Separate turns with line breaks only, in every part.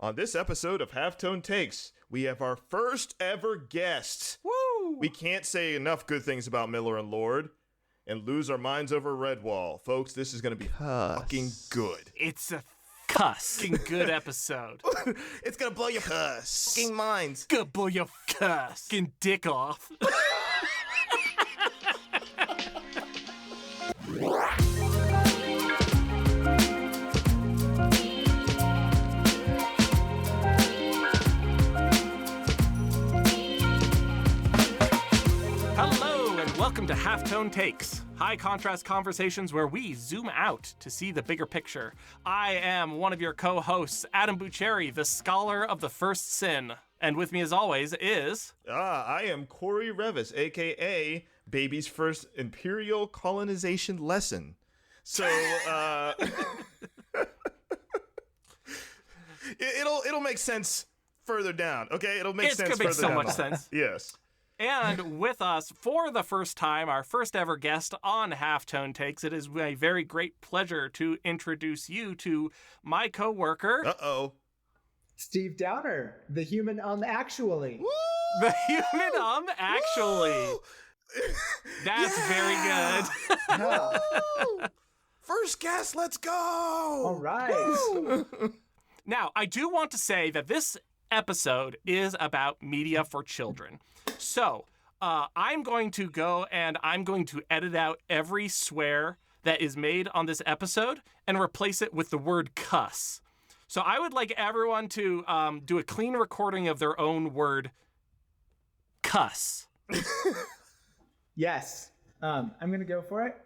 On this episode of Halftone Takes, we have our first ever guest.
Woo!
We can't say enough good things about Miller and Lord and lose our minds over Redwall. Folks, this is going to be fucking good.
It's a fucking good episode.
It's going to blow your fucking minds.
Gonna blow your fucking dick off. Welcome to Halftone Takes, high contrast conversations where we zoom out to see the bigger picture. I am one of your co-hosts, Adam Bucheri, the scholar of the first sin. And with me as always is...
I am Corey Revis, a.k.a. Baby's first imperial colonization lesson. So, it'll make sense further down, okay? It'll make sense further down.
It's gonna make so much sense.
Yes.
And with us, for the first time, our first ever guest on Halftone Takes, it is a very great pleasure to introduce you to my coworker.
Uh-oh.
Steve Downer, the human actually.
Woo!
The human actually.
Woo!
That's very good.
Yeah.
First guest, let's go!
All right.
Woo!
Now, I do want to say that this episode is about media for children. So, I'm going to go and I'm going to edit out every swear that is made on this episode and replace it with the word cuss. So I would like everyone to do a clean recording of their own word cuss.
Yes. I'm going to go for it.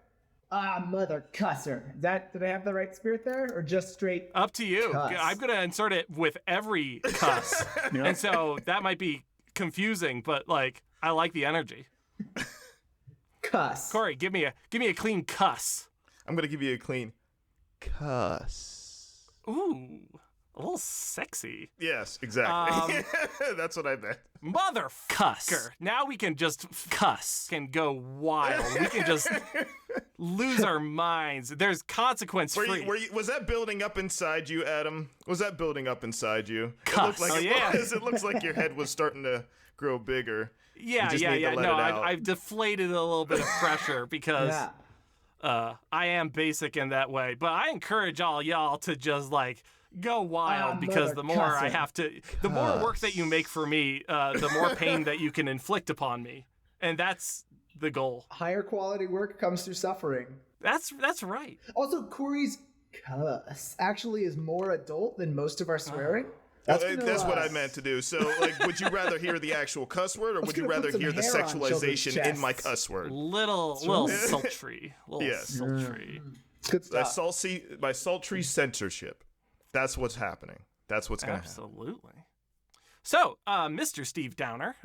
Mother cusser. Did I have the right spirit there or just straight?
Up to you.
Cuss.
I'm going to insert it with every cuss.
Yep.
And so that might be confusing, but like I like the energy.
Cuss.
Corey, give me a clean cuss.
I'm gonna give you a clean cuss.
Ooh, a little sexy.
Yes, exactly. That's what I meant.
Mother cusser. Now we can just cuss and go wild. We can just lose our minds. There's consequence free.
Was that building up inside you, Adam? Was that building up inside you?
Cuss.
It looked like
Yeah.
It looks like your head was starting to grow bigger.
Yeah. No, I've deflated a little bit of pressure because I am basic in that way. But I encourage all y'all to just like go wild because the more I have to, the more work that you make for me, the more pain that you can inflict upon me. And that's the goal.
Higher quality work comes through suffering.
That's right.
Also, Corey's cuss actually is more adult than most of our swearing.
That's what I meant to do. So, like, would you rather hear the actual cuss word, or would you rather hear the sexualization in my cuss word?
Little sultry. Sultry.
It's good stuff.
My sultry censorship. That's what's happening. That's what's going to happen.
Absolutely. So, Mr. Steve Downer,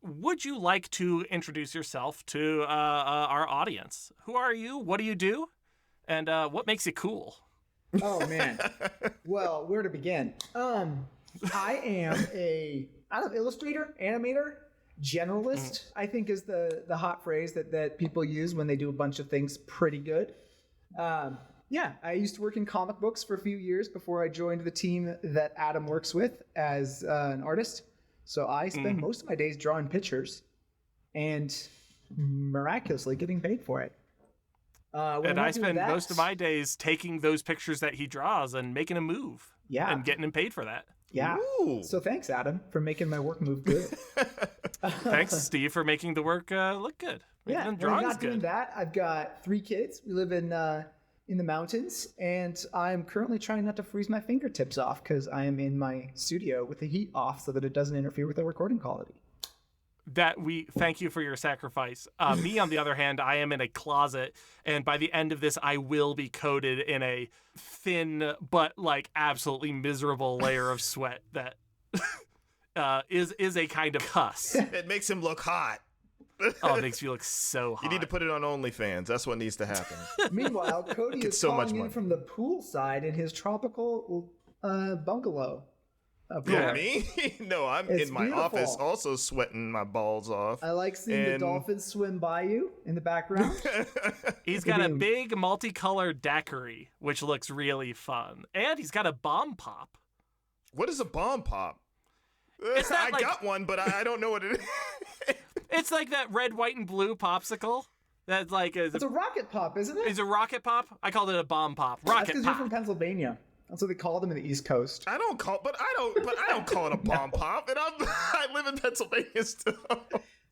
would you like to introduce yourself to our audience? Who are you? What do you do? And what makes you cool?
Oh, man. Well, where to begin? I am a illustrator, animator, generalist, I think is the hot phrase that people use when they do a bunch of things pretty good. I used to work in comic books for a few years before I joined the team that Adam works with as an artist. So I spend most of my days drawing pictures and miraculously getting paid for it.
And I spend most of my days taking those pictures that he draws and making him move.
Yeah.
And getting him paid for that.
Yeah.
Ooh.
So thanks, Adam, for making my work move good.
Thanks, Steve, for making the work look good.
Yeah, when I'm not doing that, I've got 3 kids. We live in the mountains, and I'm currently trying not to freeze my fingertips off because I am in my studio with the heat off so that it doesn't interfere with the recording quality.
Thank you for your sacrifice. Me, on the other hand, I am in a closet, and by the end of this, I will be coated in a thin but like absolutely miserable layer of sweat that is a kind of cuss.
It makes him look hot.
Oh, it makes you look so hot.
You need to put it on OnlyFans. That's what needs to happen.
Meanwhile, Cody is calling in from the poolside in his tropical bungalow.
Me? No, I'm in my office also sweating my balls off.
I like seeing the dolphins swim by you in the background.
He's got a big multicolored daiquiri, which looks really fun. And he's got a bomb pop.
What is a bomb pop?
It's that,
I
like-
got one, but I don't know what it is.
It's like that red, white, and blue popsicle. That's like
It's a rocket pop, isn't it?
is a rocket pop. I called it a bomb pop.
That's
Rocket
because you're
pop.
from Pennsylvania. That's what they call them in the East Coast.
I don't call it a bomb pop, and I live in Pennsylvania still.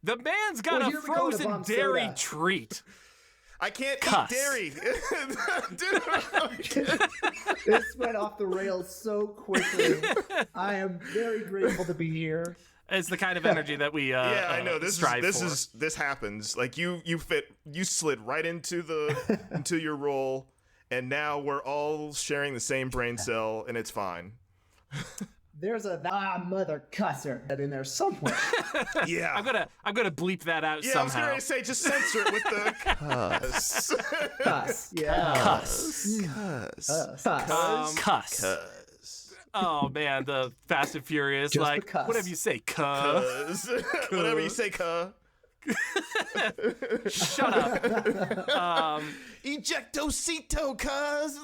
The man's got
Well,
a
here we call it a
frozen
bomb
dairy
soda.
treat.
I can't
Cuss.
eat dairy. Dude,
This went off the rails so quickly. I am very grateful to be here.
It's the kind of energy that we
yeah, I know. This
strive for.
this happens. Like you slid right into your role, and now we're all sharing the same brain cell, and it's fine.
There's a mother cusser in there somewhere.
Yeah.
I'm gonna bleep that out
Yeah, I was
somehow.
going to say, just censor it with the cuss.
Cuss. Yeah.
Cuss.
Cuss.
Cuss. Oh man, the Fast and Furious,
Just
like
the cuss.
whatever you say, cuss.
Cuz. Whatever you say, cuh.
Shut up.
Ejectocito, cuz.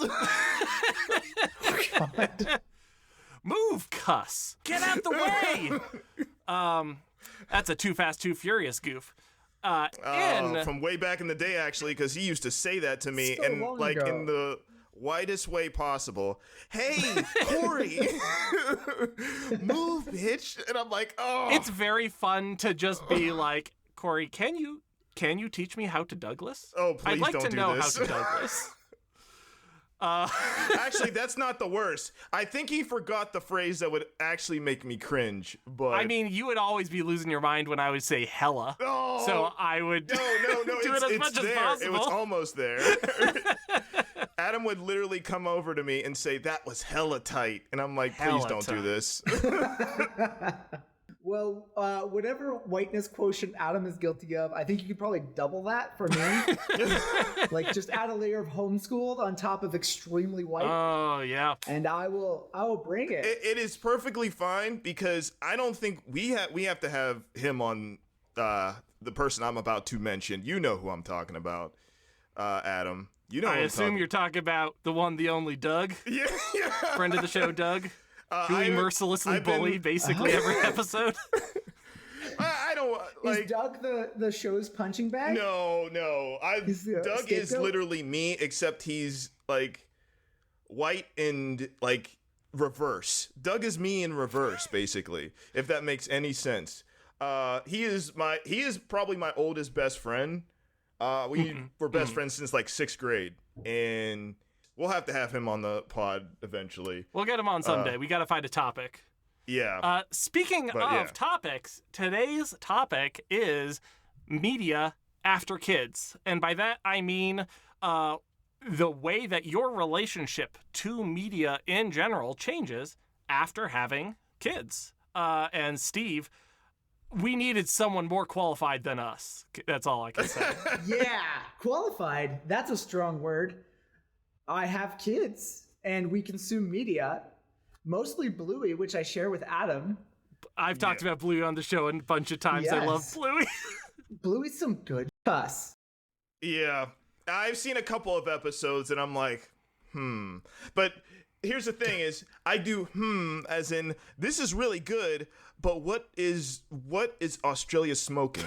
Move, cuss. Get out the way. That's a Too Fast, Too Furious goof.
From way back in the day, actually, because he used to say that to me,
So
and
long
like
ago.
in the whitest way possible. Hey, Corey, move, bitch! And I'm like, oh,
It's very fun to just be like, Corey, can you teach me how to Douglas?
Oh, please
I'd like
don't
to
do
know
this.
how to Douglas.
Actually, that's not the worst. I think he forgot the phrase that would actually make me cringe. But
I mean, you would always be losing your mind when I would say hella.
oh,
So I would
no,
do
it's,
it as
it's
much
there.
as possible.
It was almost there. Adam would literally come over to me and say, "That was hella tight," and I'm like, "Please
Hella
don't do
tight.
this."
Well, whatever whiteness quotient Adam is guilty of, I think you could probably double that for me. Like, just add a layer of homeschooled on top of extremely white,
Oh yeah.
and I will bring it.
It is perfectly fine because I don't think we have to have him on the person I'm about to mention. You know who I'm talking about, Adam. You know.
I
who I'm
assume
talking-
you're talking about the one, the only Doug,
Yeah.
friend of the show, Doug, who we mercilessly
I've been-
bully basically every episode.
I don't like.
Is Doug the show's punching bag?
No.
He's the
Doug is
scapegoat?
literally me, except he's like white and like reverse. Doug is me in reverse, basically. If that makes any sense. He is probably my oldest best friend. We were best friends since like 6th grade, and we'll have to have him on the pod eventually.
We'll get him on someday. We got to find a topic.
Yeah.
Speaking
But,
of
yeah.
topics, today's topic is media after kids. And by that, I mean the way that your relationship to media in general changes after having kids. And Steve, we needed someone more qualified than us. That's all I can say.
Yeah, qualified. That's a strong word. I have kids, and we consume media, mostly Bluey, which I share with Adam.
I've talked about Bluey on the show a bunch of times. I love
Yes.
Bluey.
Bluey's some good cuss.
Yeah. I've seen a couple of episodes and I'm like, But here's the thing is I do as in this is really good, but what is Australia smoking?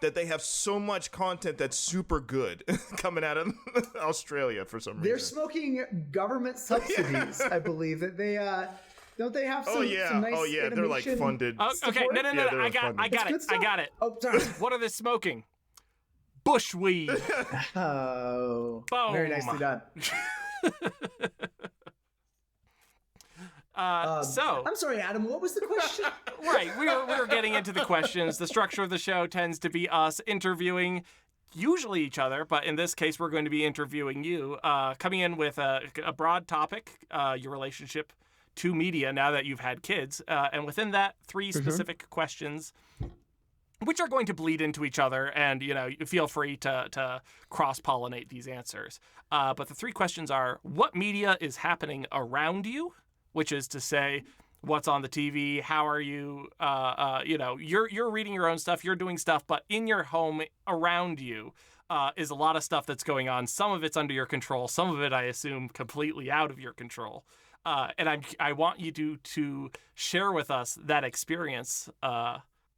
That they have so much content that's super good coming out of Australia for some
They're
reason.
smoking government subsidies, I believe. That they don't they have some,
Oh yeah.
some nice
They're like
animation?
funded.
Oh, okay, no,
Support?
no,
Yeah,
no.
they're
I got
funded.
it.
It's good
I got
stuff.
it.
Oh, sorry.
What are they smoking? Bushweed.
Oh,
Boom.
very nicely done.
So,
I'm sorry, Adam. What was the question?
right, we were getting into the questions. The structure of the show tends to be us interviewing usually each other, but in this case, we're going to be interviewing you, coming in with a broad topic, your relationship to media now that you've had kids, and within that, 3 specific questions, which are going to bleed into each other, and you feel free to cross-pollinate these answers. But the 3 questions are: what media is happening around you? Which is to say, what's on the TV? How are you? You're reading your own stuff, you're doing stuff, but in your home around you is a lot of stuff that's going on. Some of it's under your control. Some of it, I assume, completely out of your control. And I want you to share with us that experience.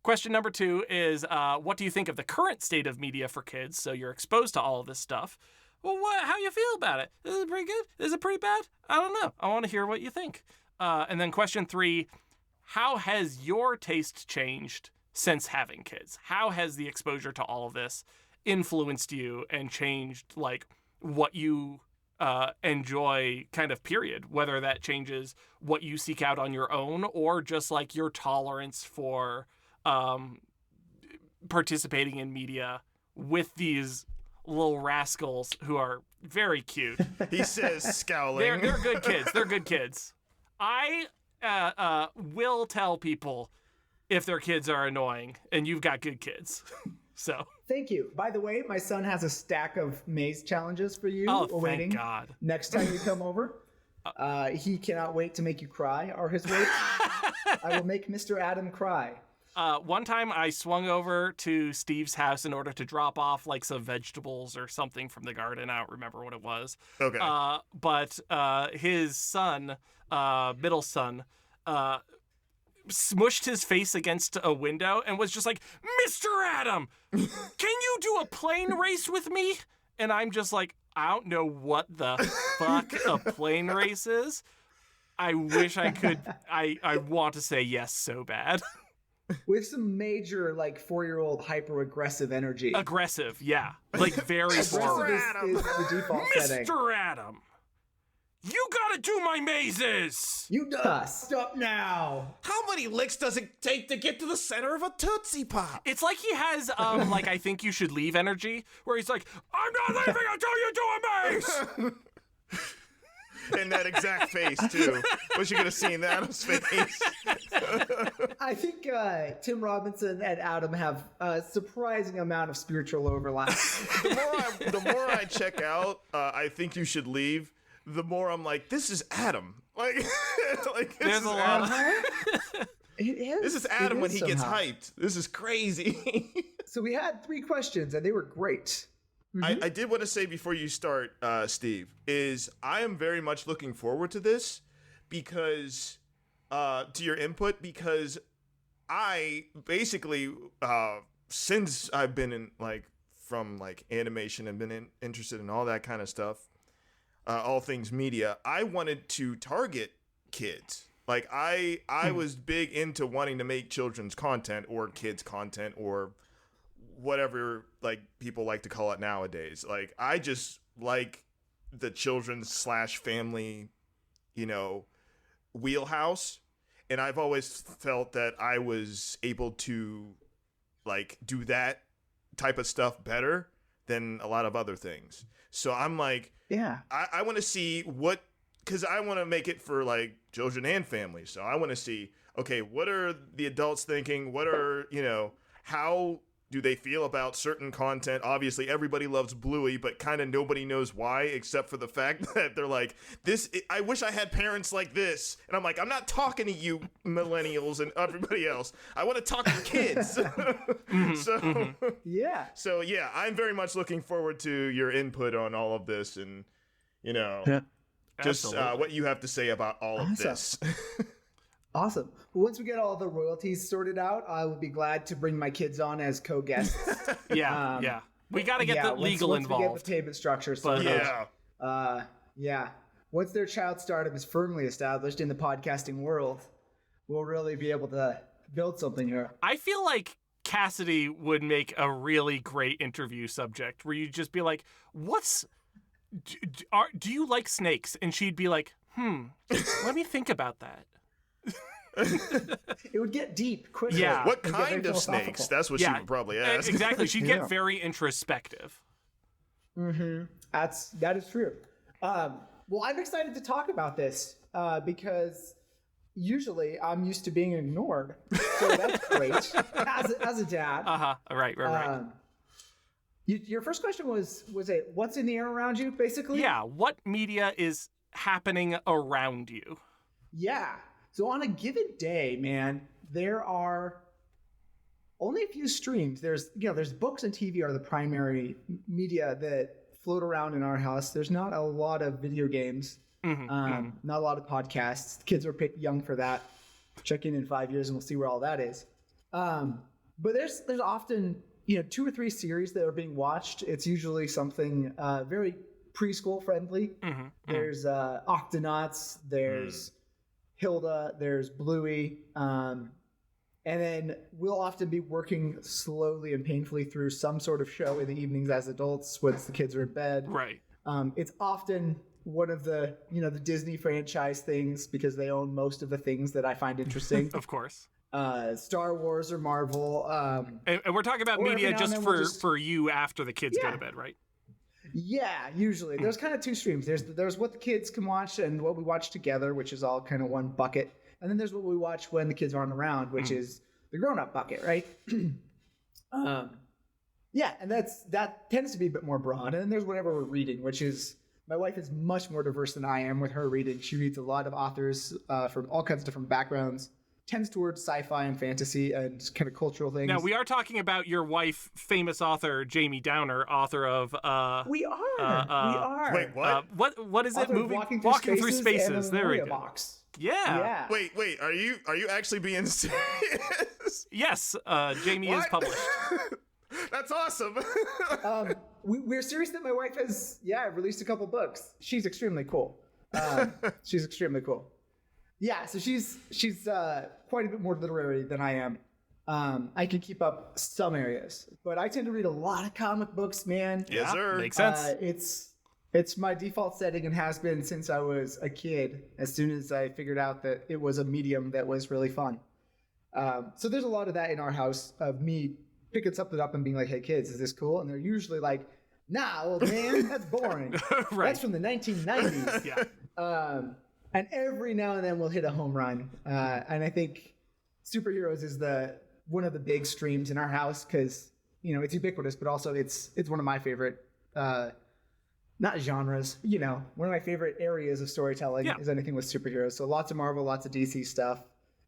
Question number 2 is, what do you think of the current state of media for kids? So you're exposed to all of this stuff. Well, how you feel about it? Is it pretty good? Is it pretty bad? I don't know. I want to hear what you think. And then question 3, how has your taste changed since having kids? How has the exposure to all of this influenced you and changed like what you enjoy, kind of period, whether that changes what you seek out on your own or just like your tolerance for participating in media with these little rascals who are very cute.
He says, scowling.
They're good kids. They're good kids. I will tell people if their kids are annoying, and you've got good kids. So
Thank you. By the way, my son has a stack of maze challenges for you
thank
awaiting
God.
next time you come over. He cannot wait to make you cry, or his weight. I will make Mr. Adam cry.
One time I swung over to Steve's house in order to drop off like some vegetables or something from the garden. I don't remember what it was.
Okay.
But his son, middle son, smushed his face against a window and was just like, Mr. Adam, can you do a plane race with me? And I'm just like, I don't know what the fuck a plane race is. I wish I could. I want to say yes so bad.
With some major, like, 4-year-old hyper-aggressive energy.
Aggressive, yeah. Like very
Aggressive
forward.
is the default setting.
Mr. Adam, you gotta do my mazes!
You stop now.
How many licks does it take to get to the center of a Tootsie Pop?
It's like he has, like, I think you should leave energy, where he's like, I'm not leaving until you do a maze!
In that exact face, too. Wish you could have seen that on his face.
I think Tim Robinson and Adam have a surprising amount of spiritual overlap.
The more I check out, I think you should leave. The more I'm like, this is Adam. Like,
There's a lot of...
It is.
This is Adam when he gets
somehow.
hyped. This is crazy.
So we had 3 questions, and they were great.
I did want to say before you start, Steve, is I am very much looking forward to this because, to your input, because I basically, since I've been in, like, from, like, animation and been interested in all that kind of stuff, all things media, I wanted to target kids. Like, I was big into wanting to make children's content or kids content or whatever, like, people like to call it nowadays. Like, I just like the children's / family, wheelhouse. And I've always felt that I was able to, like, do that type of stuff better than a lot of other things. So I'm like,
Yeah.
I want to see what, because I want to make it for, like, children and families. So I want to see, okay, what are the adults thinking? What are, how do they feel about certain content? Obviously, everybody loves Bluey, but kind of nobody knows why, except for the fact that they're like, I wish I had parents like this. And I'm like, I'm not talking to you millennials and everybody else. I want to talk to kids.
Yeah.
So yeah, I'm very much looking forward to your input on all of this and, just
Absolutely.
what you have to say about all of this.
Awesome. Well, once we get all the royalties sorted out, I will be glad to bring my kids on as co-guests.
Yeah, yeah. We got to get the legal
once
involved.
we get the payment structure sorted out. Yeah. Once their child stardom is firmly established in the podcasting world, we'll really be able to build something here.
I feel like Cassidy would make a really great interview subject where you'd just be like, do you like snakes? And she'd be like, let me think about that.
It would get deep quickly.
Yeah.
What
It would get
kind
very
of snakes?
philosophical.
That's what she would probably ask.
Exactly. She'd
Yeah.
get very introspective.
That is true. Well, I'm excited to talk about this because usually I'm used to being ignored, so that's great. As a dad.
Right.
Your first question was it what's in the air around you, basically?
Yeah. What media is happening around you?
Yeah. So on a given day, man, there are only a few streams. There's books and TV are the primary media that float around in our house. There's not a lot of video games. Not a lot of podcasts. Kids are young for that. Check in 5 years and we'll see where all that is. But there's often 2 or 3 series that are being watched. It's usually something very preschool friendly. There's Octonauts, there's Hilda, there's Bluey, and then we'll often be working slowly and painfully through some sort of show in the evenings as adults once the kids are in bed.
Right.
It's often one of the the Disney franchise things because they own most of the things that I find interesting.
Of course.
Star Wars or Marvel.
And we're talking about media just for you after the kids go to bed, right?
Yeah, usually. There's kind of 2 streams. There's what the kids can watch and what we watch together, which is all kind of one bucket. And then there's what we watch when the kids aren't around, which is the grown-up bucket, right? Yeah, and that tends to be a bit more broad. And then there's whatever we're reading, which is my wife is much more diverse than I am with her reading. She reads a lot of authors from all kinds of different backgrounds. Tends towards sci-fi and fantasy and kind of cultural things.
Now, we are talking about your wife, famous author Jamie Downer, author of...
we are.
Wait, what?
What is it?
Author of
Walking Through Spaces. There we go.
Box.
Yeah.
Wait, are you actually being serious?
Yes, Jamie is published.
That's awesome.
We're serious that my wife has, released a couple books. She's extremely cool. She's extremely cool. Yeah, so she's quite a bit more literary than I am. I can keep up some areas, but I tend to read a lot of comic books, man.
Yes, sir.
Makes sense.
It's my default setting and has been since I was a kid, as soon as I figured out that it was a medium that was really fun. So there's a lot of that in our house of me picking something up and being like, hey, kids, is this cool? And they're usually like, nah, old man, that's boring.
Right.
That's from the 1990s.
Yeah.
And every now and then we'll hit a home run. And I think superheroes is one of the big streams in our house because, it's ubiquitous, but also it's one of my favorite, not genres, one of my favorite areas of storytelling is anything with superheroes. So lots of Marvel, lots of DC stuff.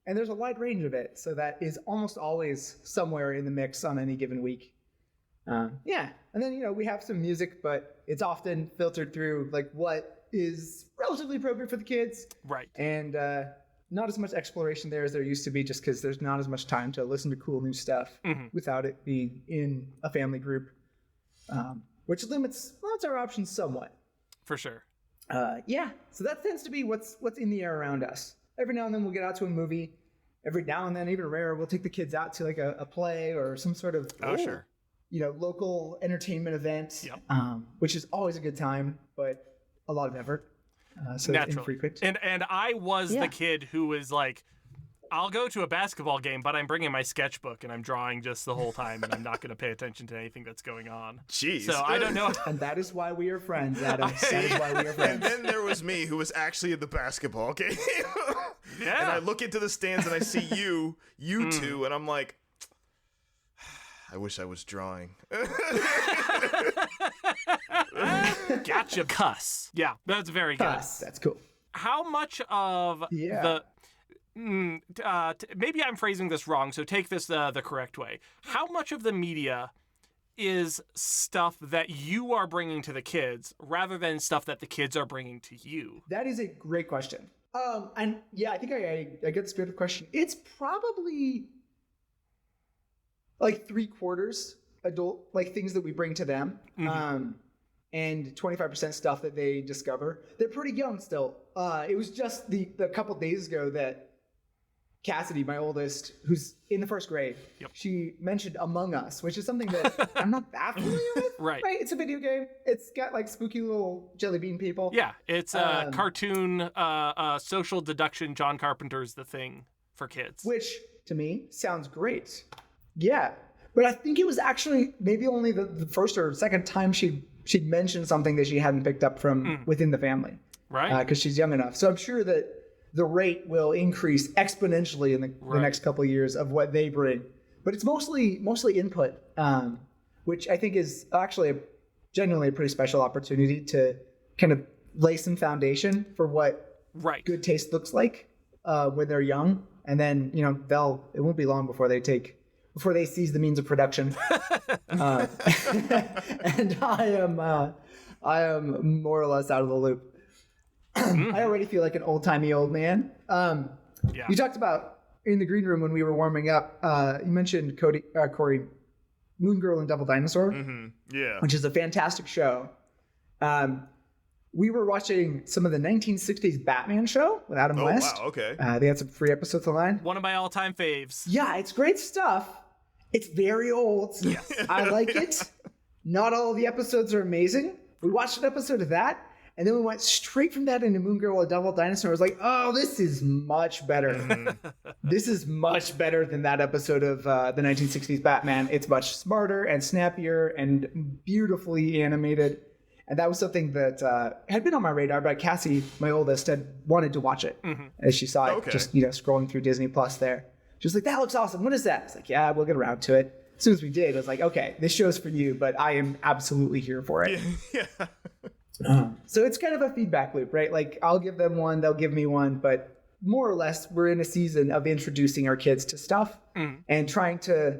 And there's a wide range of it. So that is almost always somewhere in the mix on any given week. And then, we have some music, but it's often filtered through like what is relatively appropriate for the kids.
Right.
And not as much exploration there as there used to be just because there's not as much time to listen to cool new stuff without it being in a family group, which limits our options somewhat.
For sure.
So that tends to be what's in the air around us. Every now and then we'll get out to a movie. Every now and then, even rarer, we'll take the kids out to like a play or some sort of
Sure.
Local entertainment event, which is always a good time, but a lot of effort. So
Naturally.
Infrequent.
And I was the kid who was like, I'll go to a basketball game, but I'm bringing my sketchbook and I'm drawing just the whole time and I'm not going to pay attention to anything that's going on.
Jeez.
So I don't know.
And that is why we are friends, Adam. That is why we are friends.
And then there was me who was actually at the basketball game.
Yeah.
And I look into the stands and I see you two, and I'm like, I wish I was drawing.
Gotcha. Cuss. Yeah, that's very good.
That's cool.
How much of the... maybe I'm phrasing this wrong, so take this the correct way. How much of the media is stuff that you are bringing to the kids rather than stuff that the kids are bringing to you?
That is a great question. And I think I get the spirit of the question. It's probably like 3/4 adult, like things that we bring to them, and 25% stuff that they discover. They're pretty young still. It was just the couple days ago that Cassidy, my oldest, who's in the 1st grade, she mentioned Among Us, which is something that I'm not that familiar with.
Right.
It's a video game. It's got like spooky little jelly bean people.
Yeah, it's a cartoon, social deduction. John Carpenter's The Thing for kids.
Which, to me, sounds great. Yeah. But I think it was actually maybe only the first or second time she'd mentioned something that she hadn't picked up from within the family.
Right.
Because she's young enough. So I'm sure that the rate will increase exponentially in the next couple of years of what they bring. But it's mostly input, which I think is actually genuinely a pretty special opportunity to kind of lay some foundation for what good taste looks like when they're young. And then, it won't be long before they seize the means of production. And I am more or less out of the loop. I already feel like an old-timey old man.
Yeah.
You talked about in the green room when we were warming up. You mentioned Corey, Moon Girl and Devil Dinosaur,
Yeah.
which is a fantastic show. We were watching some of the 1960s Batman show with Adam West.
Wow, okay.
They had some free episodes online.
One of my all-time faves.
Yeah, it's great stuff. It's very old.
Yes.
I like it. Not all of the episodes are amazing. We watched an episode of that, and then we went straight from that into Moon Girl and Devil Dinosaur. I was like, oh, this is much better. This is much better than that episode of the 1960s Batman. It's much smarter and snappier and beautifully animated. And that was something that had been on my radar, but Cassie, my oldest, had wanted to watch it as she saw it, just scrolling through Disney Plus there. She was like, that looks awesome. What is that? I was like, yeah, we'll get around to it. As soon as we did, I was like, okay, this show's for you, but I am absolutely here for it.
Yeah.
So it's kind of a feedback loop, right? Like, I'll give them one, they'll give me one, but more or less, we're in a season of introducing our kids to stuff and trying to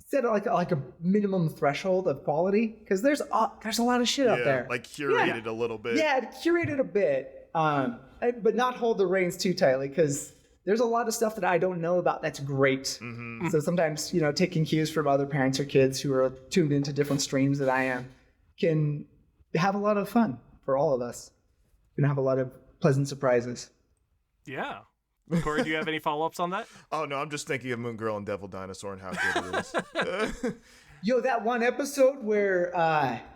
set like a minimum threshold of quality, because there's a lot of shit out there.
Like curated a little bit.
Yeah, curated a bit, but not hold the reins too tightly, because there's a lot of stuff that I don't know about that's great. So sometimes, taking cues from other parents or kids who are tuned into different streams that I am can have a lot of fun for all of us. Can have a lot of pleasant surprises.
Yeah. Corey, do you have any follow-ups on that?
Oh, no, I'm just thinking of Moon Girl and Devil Dinosaur and how good it is.
Yo, that one episode where,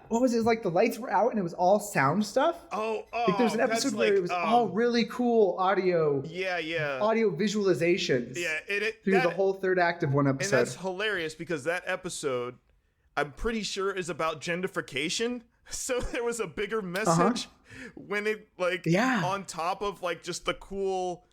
what was it? Like the lights were out and it was all sound stuff? Like there's an episode where it was all really cool audio.
Yeah.
Audio visualizations.
Yeah.
Through the whole third act of one episode.
And that's hilarious because that episode, I'm pretty sure, is about gentrification. So there was a bigger message when it, on top of, just the cool,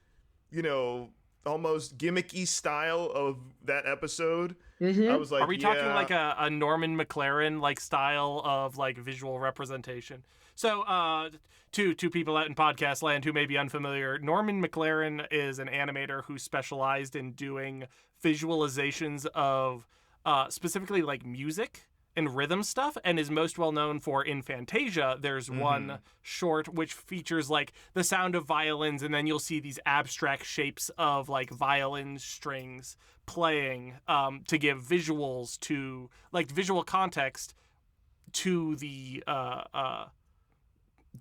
almost gimmicky style of that episode. I was like,
are we talking like a Norman McLaren style of visual representation? So to people out in podcast land who may be unfamiliar, Norman McLaren is an animator who specialized in doing visualizations of specifically music and rhythm stuff, and is most well known for in Fantasia. There's one short which features the sound of violins, and then you'll see these abstract shapes of violin strings playing to give visuals to visual context to the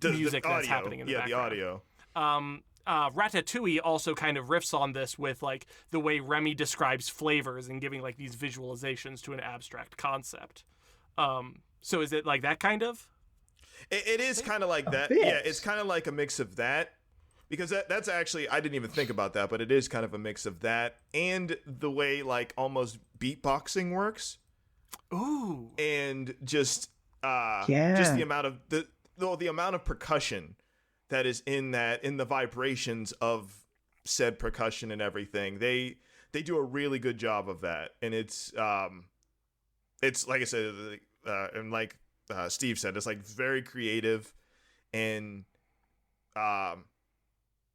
music
the
that's
audio.
happening in the background.
The audio.
Ratatouille also kind of riffs on this with the way Remy describes flavors and giving these visualizations to an abstract concept. So is it that kind of?
It is kind of like that. Yeah, it's kind of like a mix of that. Because that's actually, I didn't even think about that, but it is kind of a mix of that and the way almost beatboxing works.
Ooh.
And just the amount of the amount of percussion that is in the vibrations of said percussion and everything. They do a really good job of that. And it's like I said, and Steve said, it's very creative and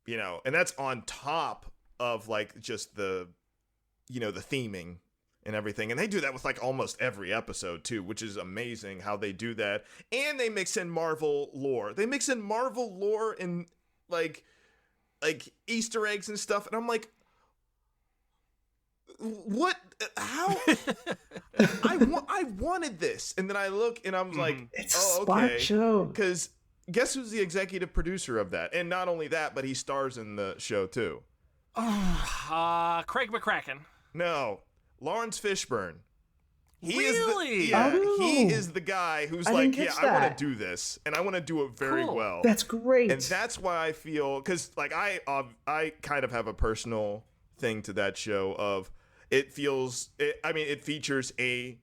and that's on top of just the the theming and everything. And they do that with almost every episode too, which is amazing how they do that. And they mix in Marvel lore. They mix in Marvel lore and like Easter eggs and stuff. And I'm like, what? How? I wanted this. And then I look and I'm like,
it's
oh,
a smart
okay.
show.
Because guess who's the executive producer of that? And not only that, but he stars in the show too.
Craig McCracken.
No, Lawrence Fishburne. He
Really?
he is the guy who's I want to do this, and I want to do it very well.
That's great.
And that's why I feel, because I kind of have a personal thing to that show of it features I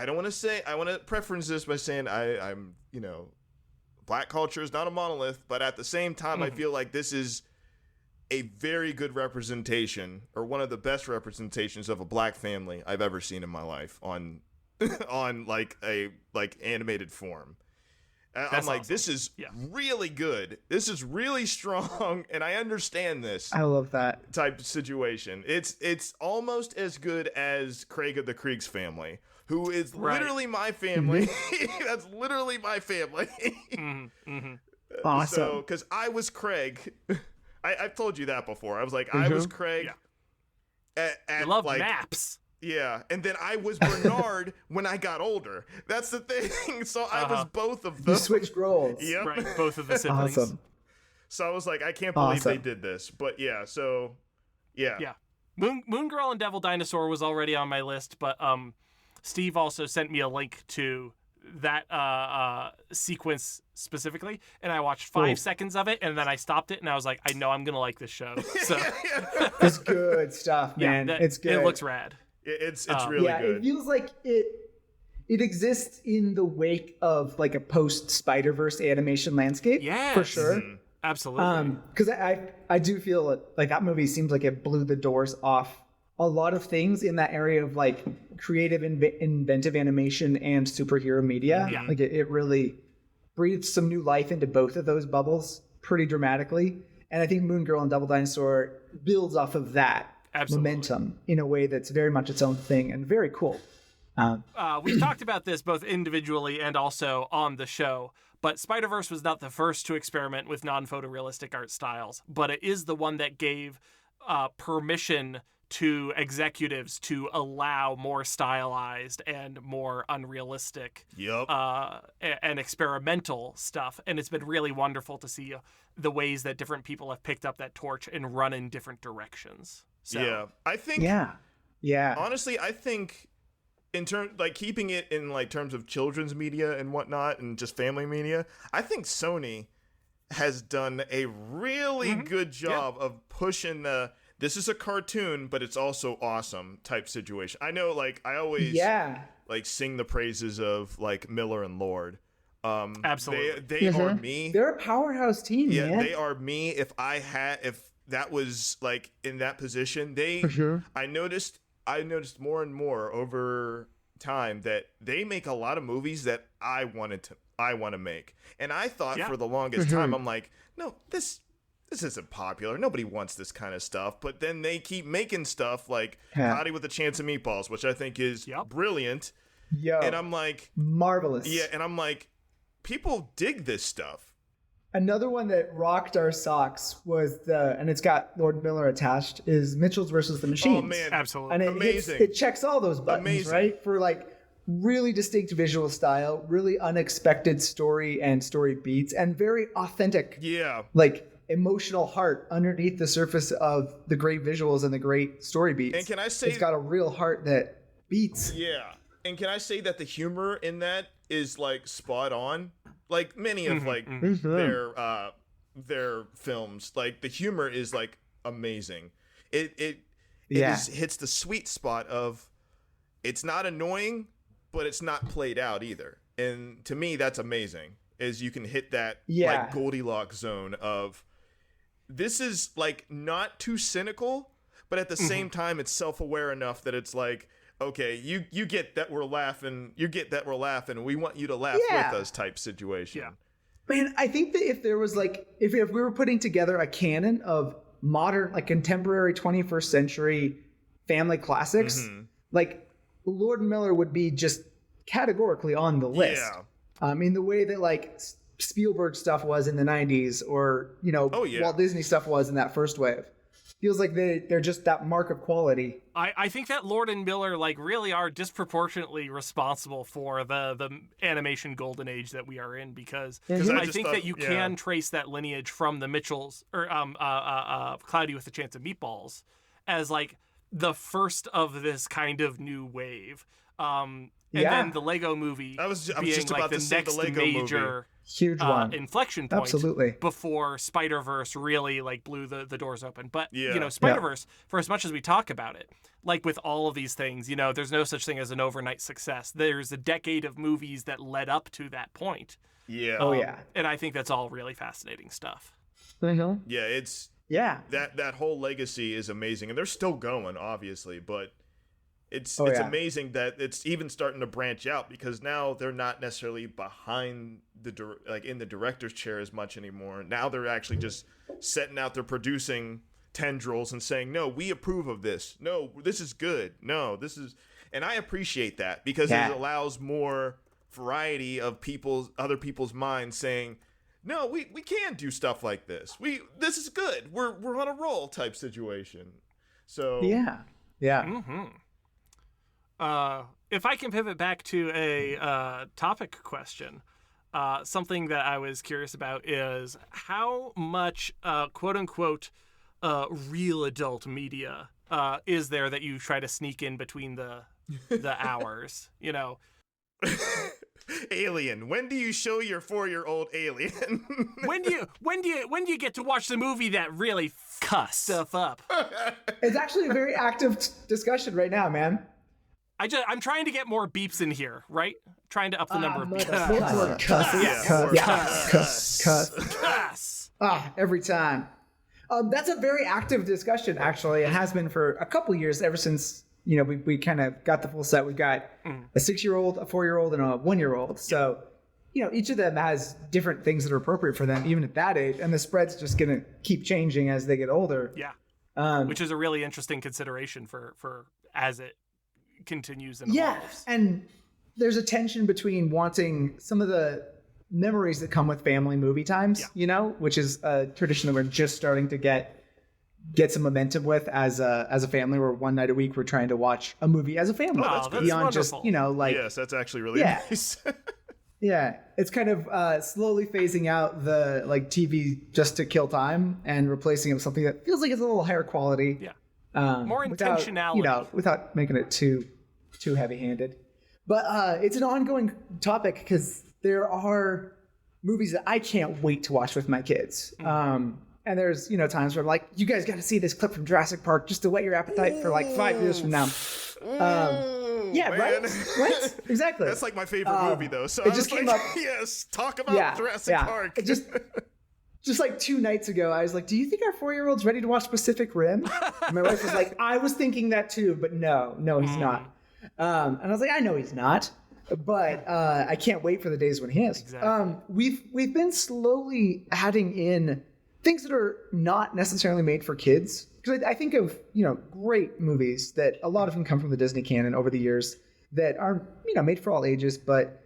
want to preference this by saying I'm black culture is not a monolith, but at the same time, I feel like this is a very good representation, or one of the best representations of a black family I've ever seen in my life on animated form. I'm like, awesome. This is really good. This is really strong, and I understand this.
I love that
type of situation. It's almost as good as Craig of the Krieg's Family, who is literally my family. That's literally my family.
Awesome.
So, because I was Craig, I've told you that before. I was like, I was Craig.
Yeah.
At
You love
like,
maps.
Yeah, and then I was Bernard when I got older. That's the thing. So I was both of them.
You switched roles.
Yep.
Right, both of the siblings.
Awesome.
So I was like, I can't believe they
Awesome.
did this. But yeah, so yeah.
Yeah. Moon Girl and Devil Dinosaur was already on my list, but Steve also sent me a link to that sequence specifically, and I watched 5 seconds of it, and then I stopped it, and I was like, I know I'm gonna like this show. So
It's good stuff, man. It's good.
It looks rad.
It's really good.
It feels like it exists in the wake of like a post Spider-Verse animation landscape.
Yes.
For sure.
Mm-hmm.
Absolutely.
Because I do feel like that movie seems like it blew the doors off a lot of things in that area of like creative, inventive animation and superhero media.
Yeah.
Like it really breathed some new life into both of those bubbles pretty dramatically. And I think Moon Girl and Devil Dinosaur builds off of that momentum in a way that's very much its own thing and very cool.
We've talked about this both individually and also on the show, but Spider-Verse was not the first to experiment with non-photorealistic art styles, but it is the one that gave permission to executives to allow more stylized and more unrealistic and experimental stuff. And it's been really wonderful to see the ways that different people have picked up that torch and run in different directions. So,
yeah, I think.
Yeah.
Honestly, I think in terms like keeping it in like terms of children's media and whatnot, and just family media, I think Sony has done a really good job of pushing the this is a cartoon, but it's also awesome type situation. I know, like I always like sing the praises of like Miller and Lord.
Absolutely,
they are me.
They're a powerhouse team.
Yeah,
man.
they are me. If that was like in that position, I noticed more and more over time that they make a lot of movies that I want to make. And I thought for the longest time, I'm like, no, this isn't popular. Nobody wants this kind of stuff. But then they keep making stuff like Hottie with a Chance of Meatballs, which I think is brilliant. And I'm like,
marvelous.
Yeah, and I'm like, people dig this stuff.
Another one that rocked our socks was and it's got Lord Miller attached, is Mitchell's versus the Machines.
Oh man,
absolutely,
and
amazing.
It checks all those buttons, right? For like really distinct visual style, really unexpected story and story beats, and very authentic.
Yeah,
like emotional heart underneath the surface of the great visuals and the great story beats.
And can I say
it's got a real heart that beats?
Yeah, and can I say that the humor in that is like spot on? Like many of like their films, like the humor is like amazing. It hits the sweet spot of it's not annoying, but it's not played out either. And to me, that's amazing. Is you can hit that like Goldilocks zone of this is like not too cynical, but at the same time, it's self-aware enough that it's like, okay, you get that we're laughing. You get that we're laughing. We want you to laugh with us type situation.
Yeah.
Man, I think that if there was like, if we were putting together a canon of modern, like contemporary 21st century family classics, like Lord Miller would be just categorically on the list.
Yeah.
In the way that like Spielberg stuff was in the 90s or, Walt Disney stuff was in that first wave. Feels like they're just that mark of quality.
I think that Lord and Miller like really are disproportionately responsible for the animation golden age that we are in because I think that you can trace that lineage from the Mitchells or Cloudy with a Chance of Meatballs as like the first of this kind of new wave. And then the Lego movie
I was
being
just
like
about
the
to say
next
the Lego
major
movie.
Huge one.
inflection point
Absolutely.
before Spider-Verse really like blew the doors open. But Spider-Verse, for as much as we talk about it, like with all of these things, there's no such thing as an overnight success. There's a decade of movies that led up to that point.
Yeah.
And I think that's all really fascinating stuff.
Yeah, it's
Yeah.
that whole legacy is amazing, and they're still going, obviously, but it's amazing that it's even starting to branch out because now they're not necessarily behind in the director's chair as much anymore. Now they're actually just setting out their producing tendrils and saying, no, we approve of this. No, this is good. No, this is, and I appreciate that because it allows more variety of other people's minds saying, no, we can do stuff like this. This is good. We're on a roll type situation. So
Yeah.
If I can pivot back to a topic question, something that I was curious about is how much quote unquote real adult media is there that you try to sneak in between the hours, you know?
Alien. When do you show your 4-year-old Alien?
when do you get to watch the movie that really cuss stuff up?
It's actually a very active discussion right now, man.
I'm trying to get more beeps in here, right? Trying to up the number of beeps.
Cuss. Every time. That's a very active discussion, actually. It has been for a couple years, ever since we kind of got the full set. We've got a 6-year-old, a 4-year-old, and a 1-year-old. So, each of them has different things that are appropriate for them, even at that age. And the spread's just going to keep changing as they get older.
Yeah. Which is a really interesting consideration for as it continues and evolves.
And there's a tension between wanting some of the memories that come with family movie times, which is a tradition that we're just starting to get some momentum with as a family, where one night a week we're trying to watch a movie as a family.
Oh, that's
beyond
wonderful.
just
yes, that's actually really nice.
Yeah, it's kind of slowly phasing out the TV just to kill time and replacing it with something that feels like it's a little higher quality.
Yeah. More intentionality.
Without making it too heavy-handed. But it's an ongoing topic because there are movies that I can't wait to watch with my kids. And there's times where I'm like, you guys got to see this clip from Jurassic Park just to whet your appetite for 5 years from now. Yeah,
man.
Right? Exactly.
That's my favorite movie, though. So
it just came up.
Yes, talk about Jurassic Park.
It just 2 nights ago, I was like, do you think our 4-year-old's ready to watch Pacific Rim? And my wife was like, I was thinking that too, but no, he's not. And I was like, I know he's not, but I can't wait for the days when he is.
Exactly.
We've been slowly adding in things that are not necessarily made for kids. Because I think of, great movies that a lot of them come from the Disney canon over the years that are, made for all ages. But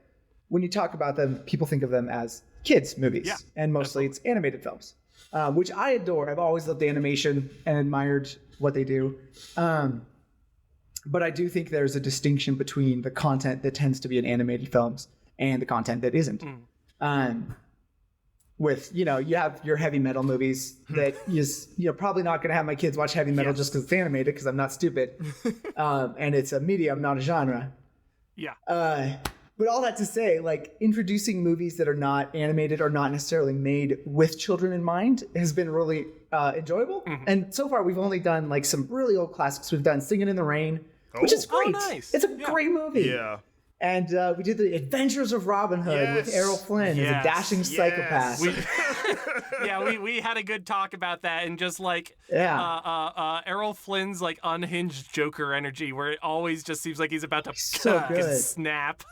when you talk about them, people think of them as kids' movies.
Yeah,
and mostly it's animated films, which I adore. I've always loved animation and admired what they do. But I do think there's a distinction between the content that tends to be in animated films and the content that isn't. With, you have your heavy metal movies that you're probably not going to have my kids watch heavy metal just because it's animated, because I'm not stupid. And it's a medium, not a genre.
Yeah.
But all that to say, introducing movies that are not animated or not necessarily made with children in mind has been really enjoyable. And so far, we've only done some really old classics. We've done Singing in the Rain, which is great.
Oh, nice.
It's a great movie.
Yeah.
And we did The Adventures of Robin Hood with Errol Flynn as a dashing psychopath.
We had a good talk about that, and just Errol Flynn's unhinged Joker energy, where it always just seems like he's about to snap.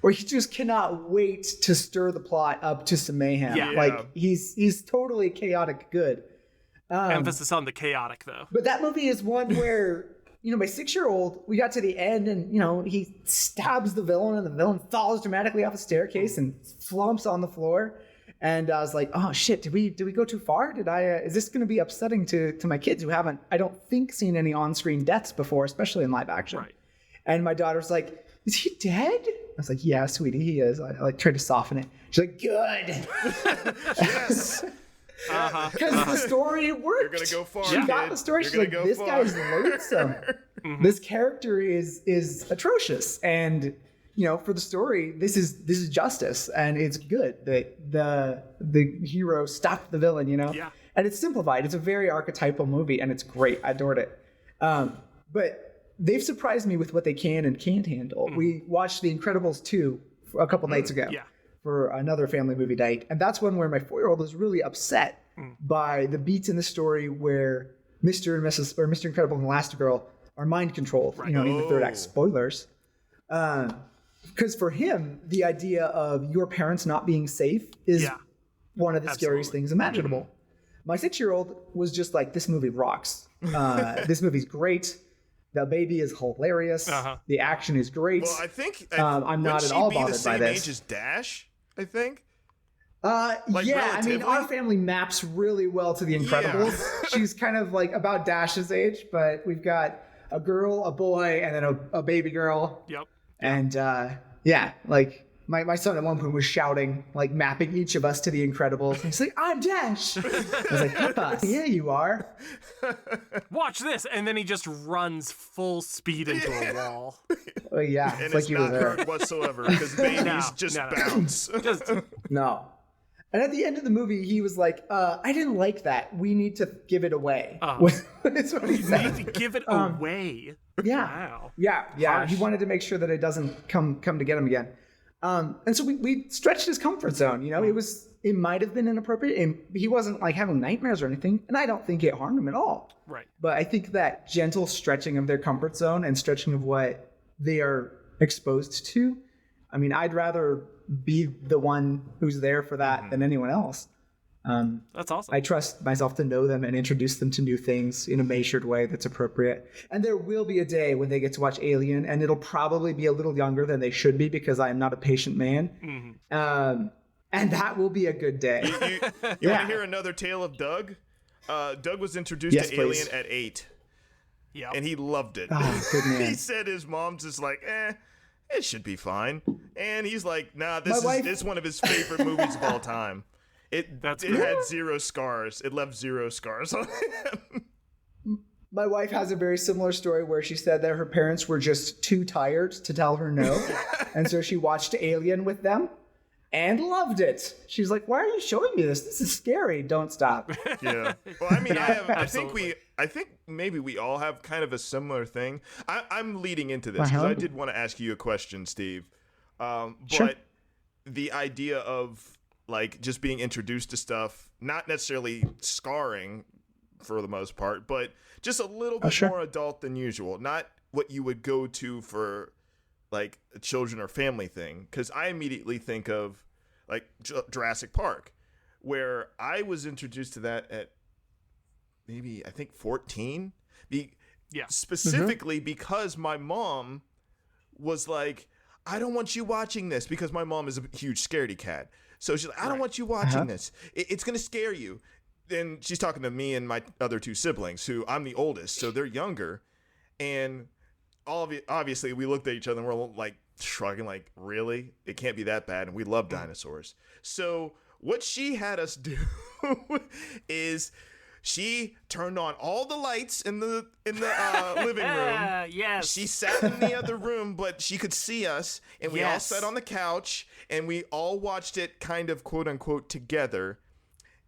Where he just cannot wait to stir the plot up to some mayhem. Yeah. He's totally chaotic good.
Emphasis on the chaotic, though.
But that movie is one where my 6-year-old, we got to the end and, he stabs the villain and the villain falls dramatically off a staircase and flumps on the floor. And I was like, oh shit, did we go too far? Is this going to be upsetting to my kids who haven't, I don't think, seen any on-screen deaths before, especially in live action.
Right.
And my daughter's like, is he dead? I was like, yeah, sweetie, he is. I tried to soften it. She's like, good.
Yes.
Because the story worked.
You're gonna go far.
She got the story. She's like, this guy's loathsome. This character is atrocious, and for the story, this is justice, and it's good that the hero stopped the villain.
Yeah.
And it's simplified. It's a very archetypal movie, and it's great. I adored it. But they've surprised me with what they can and can't handle. We watched The Incredibles 2 a couple nights ago.
Yeah.
For another family movie night. And that's one where my 4-year-old was really upset by the beats in the story where Mr. Incredible and Elastigirl are mind controlled, in the third act. Spoilers. Because for him, the idea of your parents not being safe is one of the scariest things imaginable. My 6-year-old was just like, this movie rocks. This movie's great. The baby is hilarious. The action is great.
Well, I think
I'm not at all bothered by this.
Age as Dash, I think. Like,
yeah, I mean,
relatively?
our family maps really well to The Incredibles. She's kind of like about Dash's age, but we've got a girl, a boy, and then a baby girl.
Yep.
And yeah, like my son at one point was shouting, like mapping each of us to The Incredibles. And he's like, I'm Dash. I was like, Papa, yeah, you are.
Watch this, and then he just runs full speed into a wall.
Oh, yeah,
And
it's like
it's
you were
not
there.
hurt whatsoever because babies just
no.
bounce.
Just
No. And at the end of the movie, he was like, I didn't like that. We need to give it away. That's what he
need
said.
to give it away.
Yeah.
Wow.
Yeah.
Harsh.
He wanted to make sure that it doesn't come to get him again. And so we stretched his comfort zone. You know, it might have been inappropriate, and he wasn't like having nightmares or anything. And I don't think it harmed him at all.
Right.
But I think that gentle stretching of their comfort zone and stretching of what they are exposed to. I mean, I'd rather be the one who's there for that than anyone else.
That's awesome.
I trust myself to know them and introduce them to new things in a measured way that's appropriate. And there will be a day when they get to watch Alien, and it'll probably be a little younger than they should be because I am not a patient man. And that will be a good day.
You want to hear another tale of Doug? Doug was introduced
Yes,
to
please.
Alien at 8,
Yep.
and he loved it.
Oh, good man.
He said his mom's just like, it should be fine. And he's like, nah, this
wife-
is one of his favorite movies of all time. It had 0 scars. It left 0 scars on him.
My wife has a very similar story where she said that her parents were just too tired to tell her no. And so she watched Alien with them and loved it. She's like, why are you showing me this? This is scary. Don't stop.
Yeah. Well, I mean, I
absolutely.
think maybe we all have kind of a similar thing. I'm leading into this because I did want to ask you a question, Steve.
Sure.
But the idea of like just being introduced to stuff, not necessarily scarring for the most part, but just a little bit more adult than usual. Not what you would go to for like a children or family thing. Because I immediately think of like Jurassic Park, where I was introduced to that at maybe, I think 14. Specifically because my mom was like, I don't want you watching this, because my mom is a huge scaredy cat. So she's like, I don't want you watching this. It's going to scare you. Then she's talking to me and my other 2 siblings, who I'm the oldest, so they're younger. And obviously we looked at each other and we're like shrugging, like, really? It can't be that bad. And we love dinosaurs. So what she had us do is she turned on all the lights in the living room.
Yes.
She sat in the other room, but she could see us, and we all sat on the couch, and we all watched it kind of quote unquote together.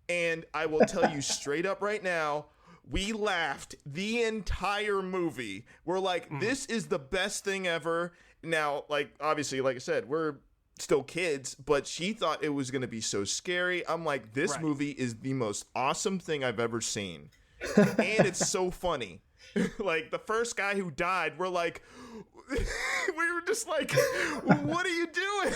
And I will tell you straight up right now, we laughed the entire movie. We're like, this is the best thing ever. Now, like, obviously, like I said, we're still kids, but she thought it was going to be so scary. I'm like, this movie is the most awesome thing I've ever seen. And it's so funny. Like, the first guy who died, we're like, we were just like, what are you doing?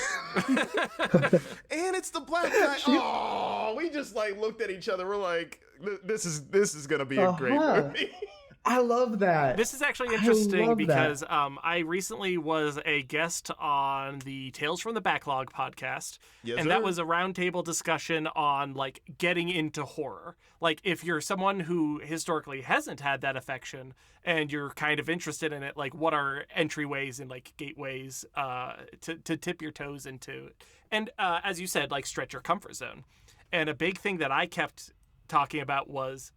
And it's the black guy. Oh, we just like looked at each other. We're like, this is going to be a great movie.
I love that.
This is actually interesting because I recently was a guest on the Tales from the Backlog podcast.
Yes,
and
sir.
that was a roundtable discussion on like getting into horror. Like if you're someone who historically hasn't had that affection and you're kind of interested in it, like what are entryways and like gateways to tip your toes into. And as you said, like stretch your comfort zone. And a big thing that I kept talking about was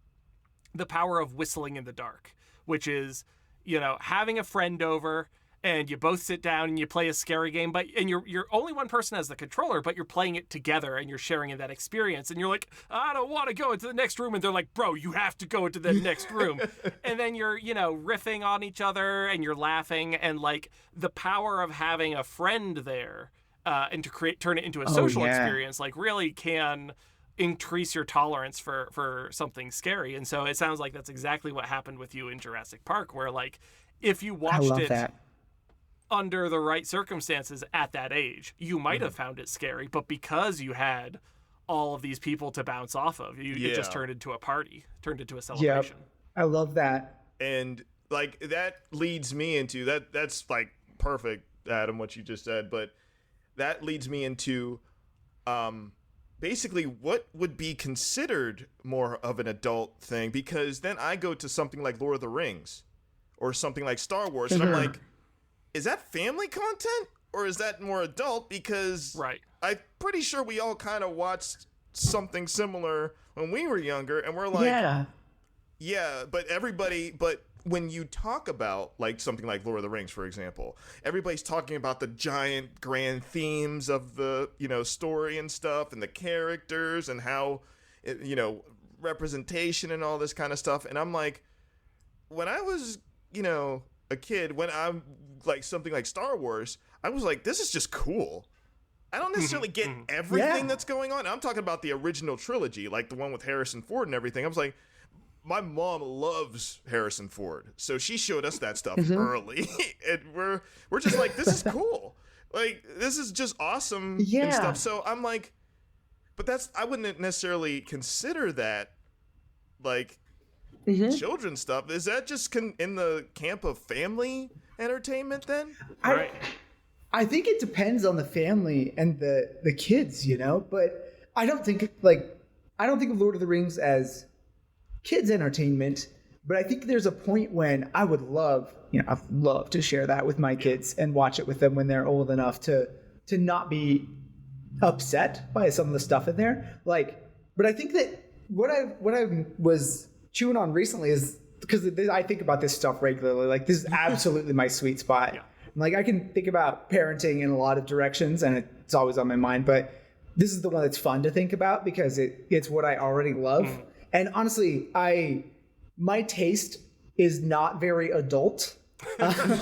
the power of whistling in the dark, which is, you know, having a friend over and you both sit down and you play a scary game, and you're only one person has the controller, but you're playing it together and you're sharing in that experience. And you're like, I don't want to go into the next room. And they're like, bro, you have to go into the next room. And then you're, you know, riffing on each other and you're laughing, and like the power of having a friend there and to turn it into a social experience, like really can increase your tolerance for something scary. And so it sounds like that's exactly what happened with you in Jurassic Park, where like if you watched it under the right circumstances at that age, you might have found it scary, but because you had all of these people to bounce off of, it just turned into a party, turned into a celebration.
Yep. I love that.
And like that leads me into that's like perfect, Adam, what you just said, but that leads me into basically what would be considered more of an adult thing, because then I go to something like Lord of the Rings or something like Star Wars, and I'm like, is that family content or is that more adult? Because I'm pretty sure we all kind of watched something similar when we were younger, and we're like, yeah, but when you talk about like something like Lord of the Rings, for example, everybody's talking about the giant grand themes of the, story and stuff and the characters and how, representation and all this kind of stuff. And I'm like, when I was, a kid, when I'm like something like Star Wars, I was like, this is just cool. I don't necessarily get everything that's going on. I'm talking about the original trilogy, like the one with Harrison Ford and everything. I was like, my mom loves Harrison Ford, so she showed us that stuff early, and we're just like, this is cool, like this is just awesome and stuff. So I'm like, but I wouldn't necessarily consider that like children's stuff. Is that just in the camp of family entertainment then?
I think it depends on the family and the kids, but I don't think of Lord of the Rings as kids entertainment, but I think there's a point when I would love to share that with my kids and watch it with them when they're old enough to not be upset by some of the stuff in there. But I think that what I was chewing on recently is, because I think about this stuff regularly, like this is absolutely my sweet spot. Yeah. Like I can think about parenting in a lot of directions and it's always on my mind, but this is the one that's fun to think about because it's what I already love. And honestly, my taste is not very adult.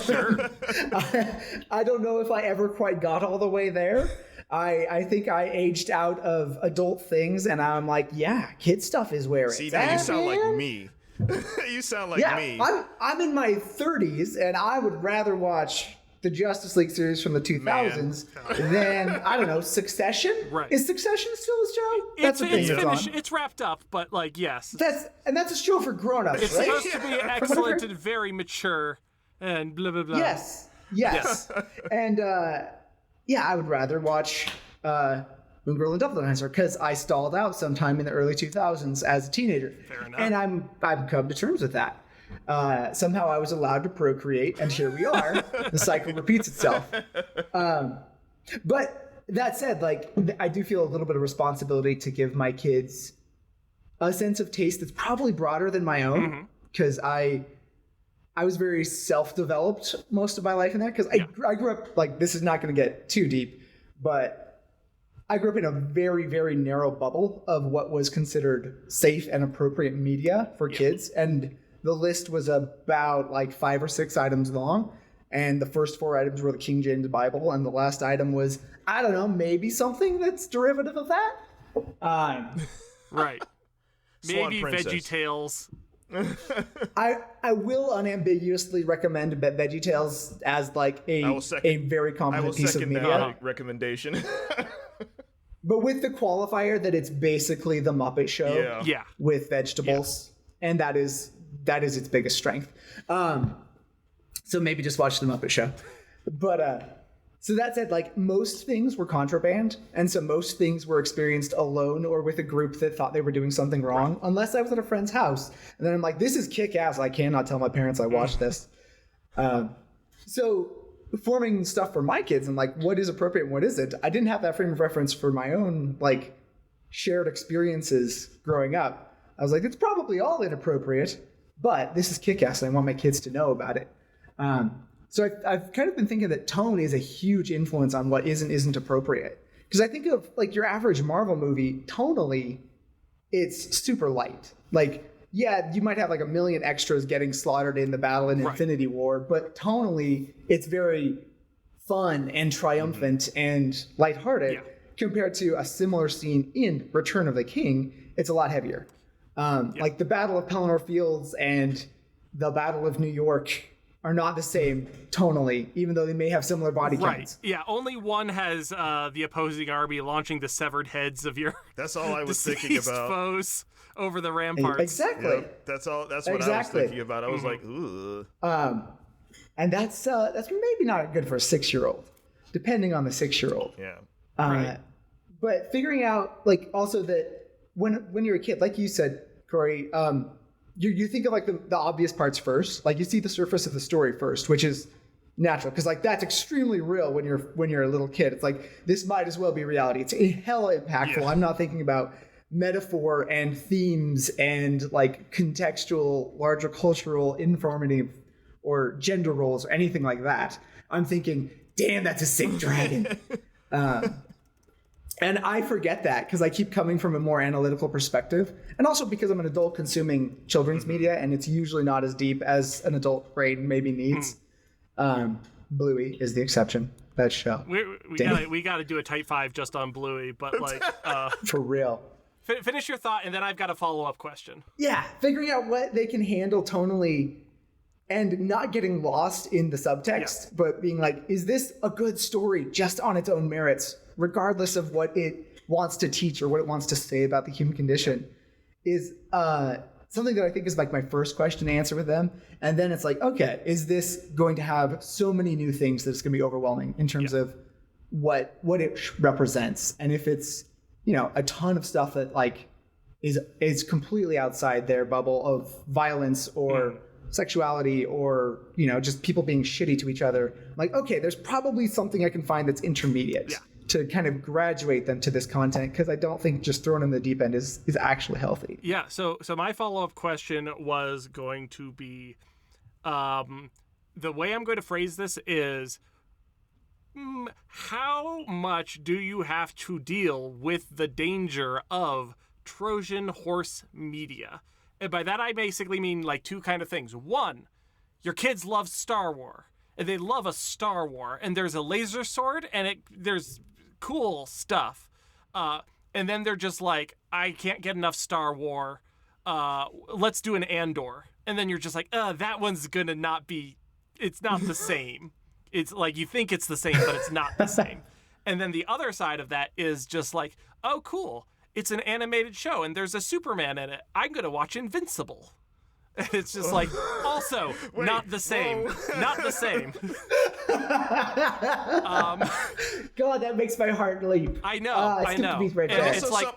Sure.
I don't know if I ever quite got all the way there. I think I aged out of adult things, and I'm like, yeah, kid stuff is where it's at.
You sound like me. You sound like me.
I'm in my 30s, and I would rather watch the Justice League series from the 2000s than, I don't know, Succession?
Right.
Is Succession still a show? That's a thing
it's
that's
finished.
on.
It's wrapped up, but like, yes.
That's a show for grown-ups,
It's
right?
supposed to be excellent and very mature and blah, blah, blah.
Yes. And, I would rather watch Moon Girl and Devil Dancer because I stalled out sometime in the early 2000s as a teenager.
Fair enough.
And I've come to terms with that. Somehow I was allowed to procreate, and here we are. The cycle repeats itself. But that said, like, I do feel a little bit of responsibility to give my kids a sense of taste that's probably broader than my own, because I was very self-developed most of my life in that, because I grew up, like, this is not going to get too deep, but I grew up in a very, very narrow bubble of what was considered safe and appropriate media for kids, and the list was about like 5 or 6 items long, and the first 4 items were the King James Bible, and the last item was, I don't know, maybe something that's derivative of that.
Right. Maybe VeggieTales.
I will unambiguously recommend VeggieTales as like a very competent piece of media.
That recommendation.
But with the qualifier that it's basically the Muppet Show with vegetables, and that is its biggest strength. So maybe just watch the Muppet Show. But so that said, like, most things were contraband, and so most things were experienced alone or with a group that thought they were doing something wrong, unless I was at a friend's house. And then I'm like, this is kick-ass. I cannot tell my parents I watched this. So forming stuff for my kids and like what is appropriate and what isn't, I didn't have that frame of reference for my own like shared experiences growing up. I was like, it's probably all inappropriate, but this is kick-ass and I want my kids to know about it. So I've kind of been thinking that tone is a huge influence on what is and isn't appropriate. Because I think of like your average Marvel movie, tonally, it's super light. Like, yeah, you might have like a million extras getting slaughtered in the battle in Infinity War, but tonally, it's very fun and triumphant and lighthearted compared to a similar scene in Return of the King. It's a lot heavier. Like the Battle of Pelennor Fields and the Battle of New York are not the same tonally, even though they may have similar body counts.
Yeah, only one has the opposing army launching the severed heads of your
that's all I was thinking about
foes over the ramparts.
Exactly.
Yep, that's what I was thinking about. I was like, ooh.
And that's maybe not good for a 6-year-old, depending on the 6-year-old.
Yeah.
but figuring out like also that when you're a kid, like you said, Corey, you think of like the obvious parts first. Like you see the surface of the story first, which is natural because like that's extremely real when you're a little kid. It's like this might as well be reality. It's hella impactful. I'm not thinking about metaphor and themes and like contextual, larger cultural, informative, or gender roles or anything like that. I'm thinking, damn, that's a sick dragon. And I forget that because I keep coming from a more analytical perspective. And also because I'm an adult consuming children's media and it's usually not as deep as an adult brain maybe needs. Bluey is the exception. That show.
We got to do a type 5 just on Bluey, but like...
For real.
Finish your thought and then I've got a follow-up question.
Yeah, figuring out what they can handle tonally and not getting lost in the subtext, but being like, is this a good story just on its own merits, regardless of what it wants to teach or what it wants to say about the human condition, is something that I think is like my first question to answer with them. And then it's like, okay, is this going to have so many new things that it's going to be overwhelming in terms of what it represents? And if it's, you know, a ton of stuff that like is completely outside their bubble of violence or sexuality or, you know, just people being shitty to each other. Like, okay, there's probably something I can find that's intermediate to kind of graduate them to this content, because I don't think just throwing in the deep end is actually healthy.
Yeah, so my follow-up question was going to be, the way I'm going to phrase this is, how much do you have to deal with the danger of Trojan horse media? And by that, I basically mean like two kind of things. One, your kids love Star Wars, and they love a Star Wars, and there's a laser sword, and there's cool stuff. And then they're just like, I can't get enough Star Wars. Let's do an Andor. And then you're just like, that one's gonna not be, it's not the same. It's like, you think it's the same, but it's not the same. And then the other side of that is just like, oh, cool. It's an animated show and there's a Superman in it. I'm going to watch Invincible. And it's just like, also, not the same. Not the same.
God, that makes my heart leap.
I know, I know.
Right,
and
there.
it's like,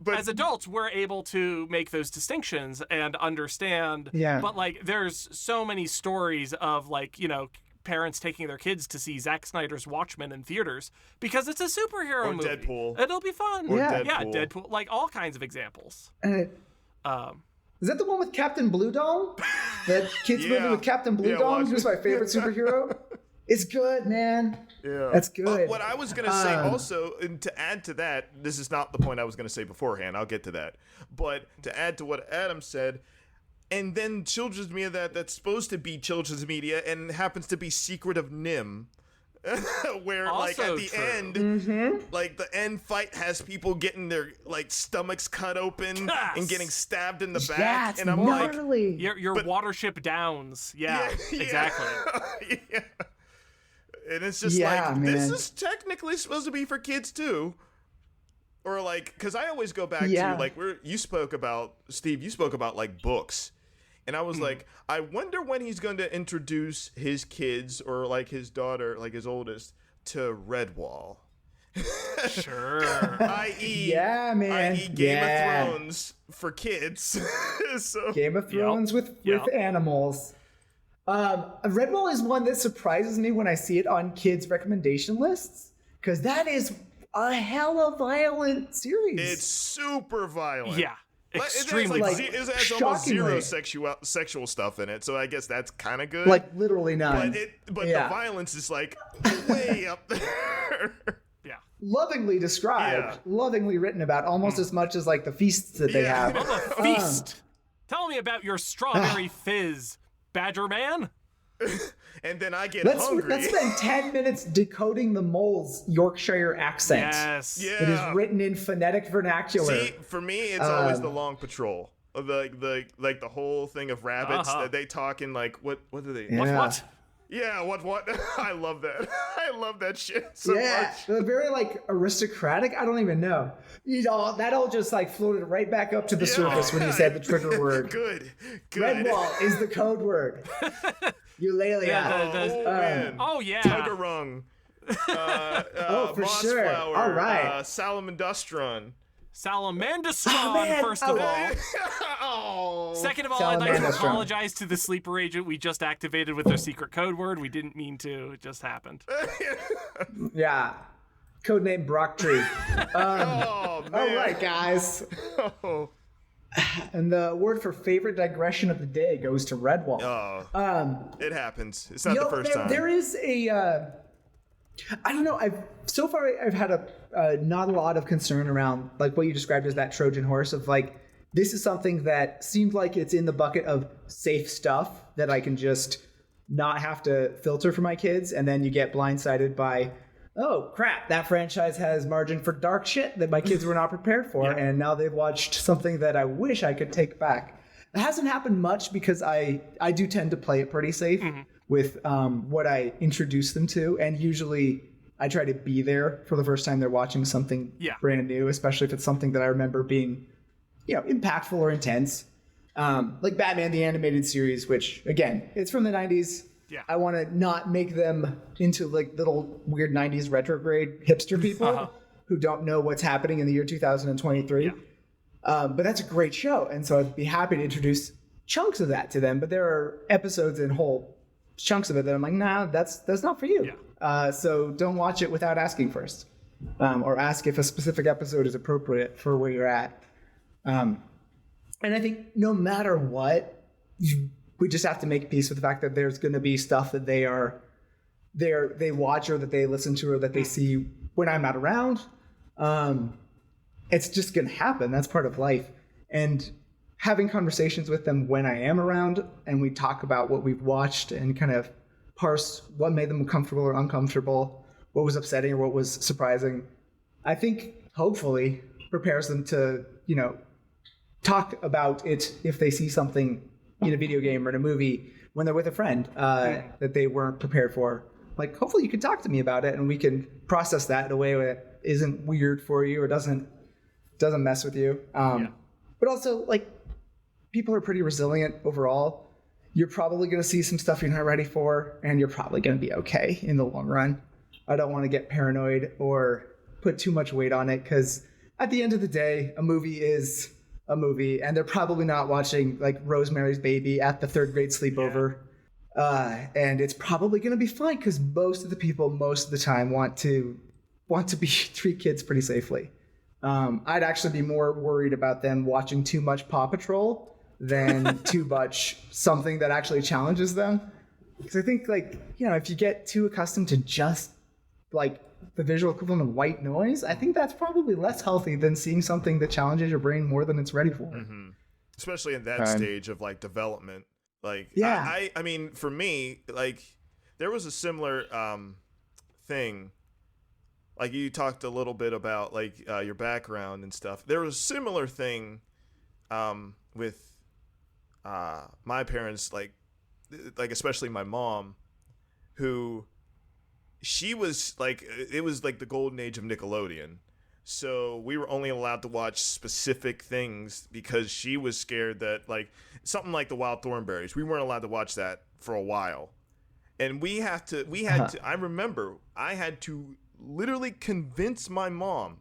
but
as adults, we're able to make those distinctions and understand.
Yeah.
But like, there's so many stories of like, you know, parents taking their kids to see Zack Snyder's Watchmen in theaters because it's a superhero movie.
Deadpool.
It'll be fun.
Or
Yeah.
Deadpool.
Yeah, Deadpool. Like all kinds of examples.
Is that the one with Captain Blue Dome? That kids movie with Captain Blue Dome? He was my favorite superhero. It's good, man.
Yeah.
That's good.
What I was going to say also, and to add to that, this is not the point I was going to say beforehand. I'll get to that. But to add to what Adam said, and then children's media that's supposed to be children's media and happens to be Secret of Nim. Where
Also
like at the
true.
end, like the end fight has people getting their like stomachs cut open
Yes.
and getting stabbed in the back,
Yeah, it's
and I'm like,
gnarly.
Your Watership Downs. Yeah, exactly.
yeah. And it's just
Yeah,
like,
man.
this is technically supposed to be for kids too. Or like, because I always go back
Yeah.
to like you spoke about like books. And I was like, I wonder when he's going to introduce his kids or like his daughter, like his oldest, to Redwall.
Sure.
I.e.
Yeah, man.
I.e. Game
Yeah.
of Thrones for kids. So
Game of Thrones with animals. Redwall is one that surprises me when I see it on kids' recommendation lists, because that is a hella violent series.
it's super violent.
Yeah.
Like,
Extremely.
like-
it has almost zero
shockingly.
sexual stuff in it, so I guess that's kind of good.
like literally none.
But
Yeah.
the violence is like way up there.
yeah.
Lovingly described,
Yeah.
lovingly written about, almost as much as like the feasts that they
Yeah.
have.
A feast. Tell me about your strawberry fizz, Badger Man.
And then I get
Let's
hungry.
spend 10 minutes decoding the mole's Yorkshire accent.
Yes.
Yeah.
It is written in phonetic vernacular.
See, for me, it's always the long patrol. The whole thing of rabbits that they talk in like what do they?
Yeah.
What?
Yeah, what? I love that. I love that shit so
Yeah,
much.
they're very like aristocratic. I don't even know. You know, that all just like floated right back up to the surface when you said the trigger word.
Good.
Redwall is the code word. Eulalia.
Yeah,
Oh, man.
Oh yeah.
Tuggerung.
For
Moss
sure.
Flower,
All right.
Salamandastron.
Salamandastron, first of all.
Oh.
Second of all, I'd like to
Salamandastron.
apologize to the sleeper agent we just activated with their secret code word. We didn't mean to. It just happened.
Yeah. Codename Brock Tree.
Oh, man.
All right, guys.
Oh.
And the word for favorite digression of the day goes to Redwall.
It happens. It's not the first time.
There is a. I don't know. I've had not a lot of concern around like what you described as that Trojan horse of like this is something that seemed like it's in the bucket of safe stuff that I can just not have to filter for my kids, and then you get blindsided by, oh crap, that franchise has margin for dark shit that my kids were not prepared for, and now they've watched something that I wish I could take back. It hasn't happened much because I do tend to play it pretty safe with what I introduce them to, and usually I try to be there for the first time they're watching something brand new, especially if it's something that I remember being, impactful or intense. Like Batman the Animated Series, which again, it's from the 90s.
Yeah.
I want to not make them into like little weird 90s retrograde hipster people who don't know what's happening in the year 2023.
Yeah.
But that's a great show. And so I'd be happy to introduce chunks of that to them. But there are episodes and whole chunks of it that I'm like, nah, that's not for you.
Yeah.
So don't watch it without asking first. Or ask if a specific episode is appropriate for where you're at. And I think no matter what, we just have to make peace with the fact that there's going to be stuff that they watch or that they listen to or that they see when I'm not around. It's just going to happen. That's part of life. And having conversations with them when I am around and we talk about what we've watched and kind of parse what made them comfortable or uncomfortable, what was upsetting or what was surprising, I think hopefully prepares them to, talk about it if they see something in a video game or in a movie when they're with a friend that they weren't prepared for. Like, hopefully you can talk to me about it and we can process that in a way that isn't weird for you or doesn't mess with you. But also, like, people are pretty resilient overall. You're probably going to see some stuff you're not ready for, and you're probably going to be okay in the long run. I don't want to get paranoid or put too much weight on it because at the end of the day, a movie is a movie, and they're probably not watching like Rosemary's Baby at the third grade sleepover. And it's probably going to be fine because most of the people most of the time want to treat kids pretty safely. I'd actually be more worried about them watching too much Paw Patrol than too much something that actually challenges them. Because I think if you get too accustomed to just like the visual equivalent of white noise, I think that's probably less healthy than seeing something that challenges your brain more than it's ready for.
Mm-hmm. Especially in that stage of like development. Like, I mean, for me, like there was a similar thing. Like you talked a little bit about like your background and stuff. There was a similar thing with my parents, like especially my mom, who she was like, it was like the golden age of Nickelodeon. So we were only allowed to watch specific things because she was scared that like something like the Wild Thornberrys, we weren't allowed to watch that for a while. And we had to, I remember I had to literally convince my mom,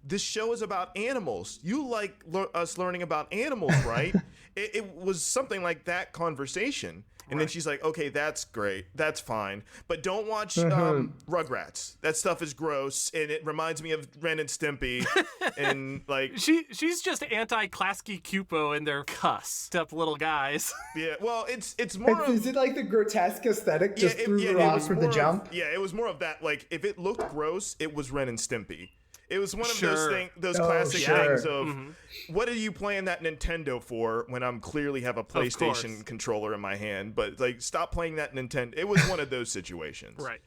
this show is about animals. You like us learning about animals, right? It was something like that conversation. And then she's like, okay, that's great. That's fine. But don't watch Rugrats. That stuff is gross. And it reminds me of Ren and Stimpy. And like...
She's just anti-Klasky Cupo and their cussed up little guys.
Yeah, well, it's more of...
Is it like the grotesque aesthetic just threw her off from the jump?
It was more of that. Like, if it looked gross, it was Ren and Stimpy. It was one of those classic things of, what are you playing that Nintendo for when I'm clearly have a PlayStation controller in my hand? But like, stop playing that Nintendo. It was one of those situations.
Right.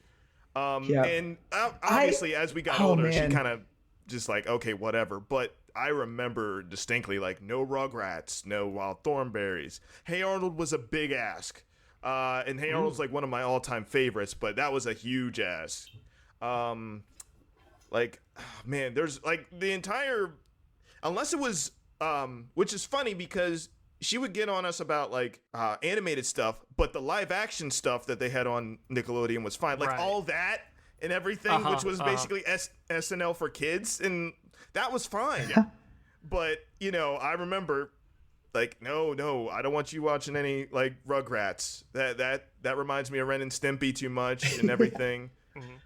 And obviously, as we got older, she kind of just like, okay, whatever. But I remember distinctly, like, no Rugrats, no Wild Thornberrys. Hey Arnold was a big ask. And Hey Arnold's like one of my all-time favorites, but that was a huge ask. Like, man, there's like the entire, unless it was, which is funny because she would get on us about like animated stuff, but the live action stuff that they had on Nickelodeon was fine. Like all that and everything, which was basically SNL for kids, and that was fine. But I remember, like, no, I don't want you watching any like Rugrats. That reminds me of Ren and Stimpy too much and everything.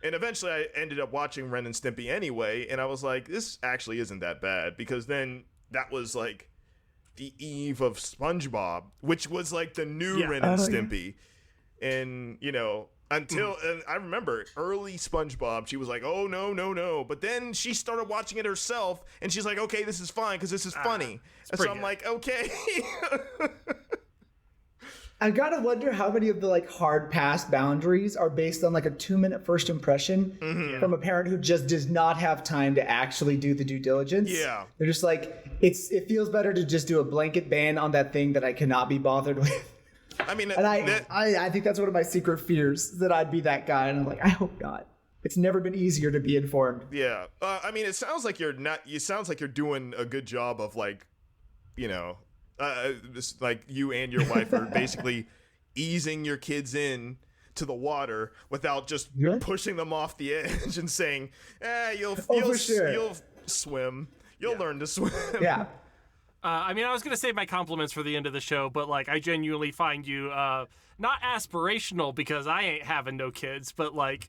And eventually I ended up watching Ren and Stimpy anyway, and I was like, this actually isn't that bad, because then that was like the eve of SpongeBob, which was like the new Ren and Stimpy. And until and I remember early SpongeBob, she was like, oh no, but then she started watching it herself, and she's like, okay, this is fine because this is funny. And so I'm like, okay.
I gotta wonder how many of the like hard pass boundaries are based on like a 2-minute first impression from a parent who just does not have time to actually do the due diligence.
Yeah,
they're just like, it feels better to just do a blanket ban on that thing that I cannot be bothered with.
I mean,
and I think that's one of my secret fears, that I'd be that guy, and I'm like, I hope not. It's never been easier to be informed.
Yeah, I mean, it sounds like you're not. It sounds like you're doing a good job of like, this, like you and your wife are basically easing your kids in to the water without just pushing them off the edge and saying, you'll swim. You'll learn to swim.
Yeah.
I mean, I was going to save my compliments for the end of the show, but like, I genuinely find you not aspirational, because I ain't having no kids, but like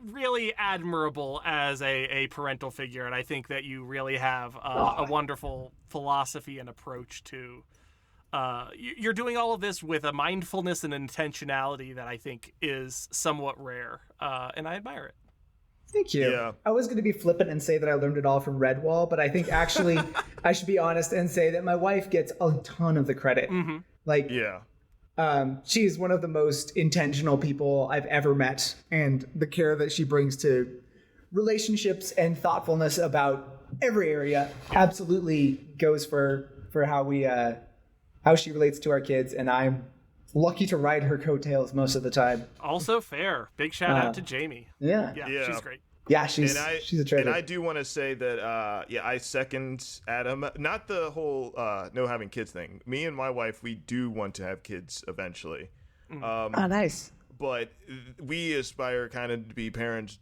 really admirable as a parental figure. And I think that you really have a wonderful philosophy and approach to you're doing all of this with a mindfulness and intentionality that I think is somewhat rare. And I admire it.
Thank you. Yeah. I was going to be flippant and say that I learned it all from Redwall, but I think actually I should be honest and say that my wife gets a ton of the credit. Like, she's one of the most intentional people I've ever met, and the care that she brings to relationships and thoughtfulness about every area absolutely goes for how she relates to our kids, and I'm lucky to ride her coattails most of the time.
Also fair. Big shout out to Jamie.
Yeah,
she's great.
Yeah, she's a treasure.
And I do want to say that, I second Adam. Not the whole no having kids thing. Me and my wife, we do want to have kids eventually.
Nice.
But we aspire kind of to be parents,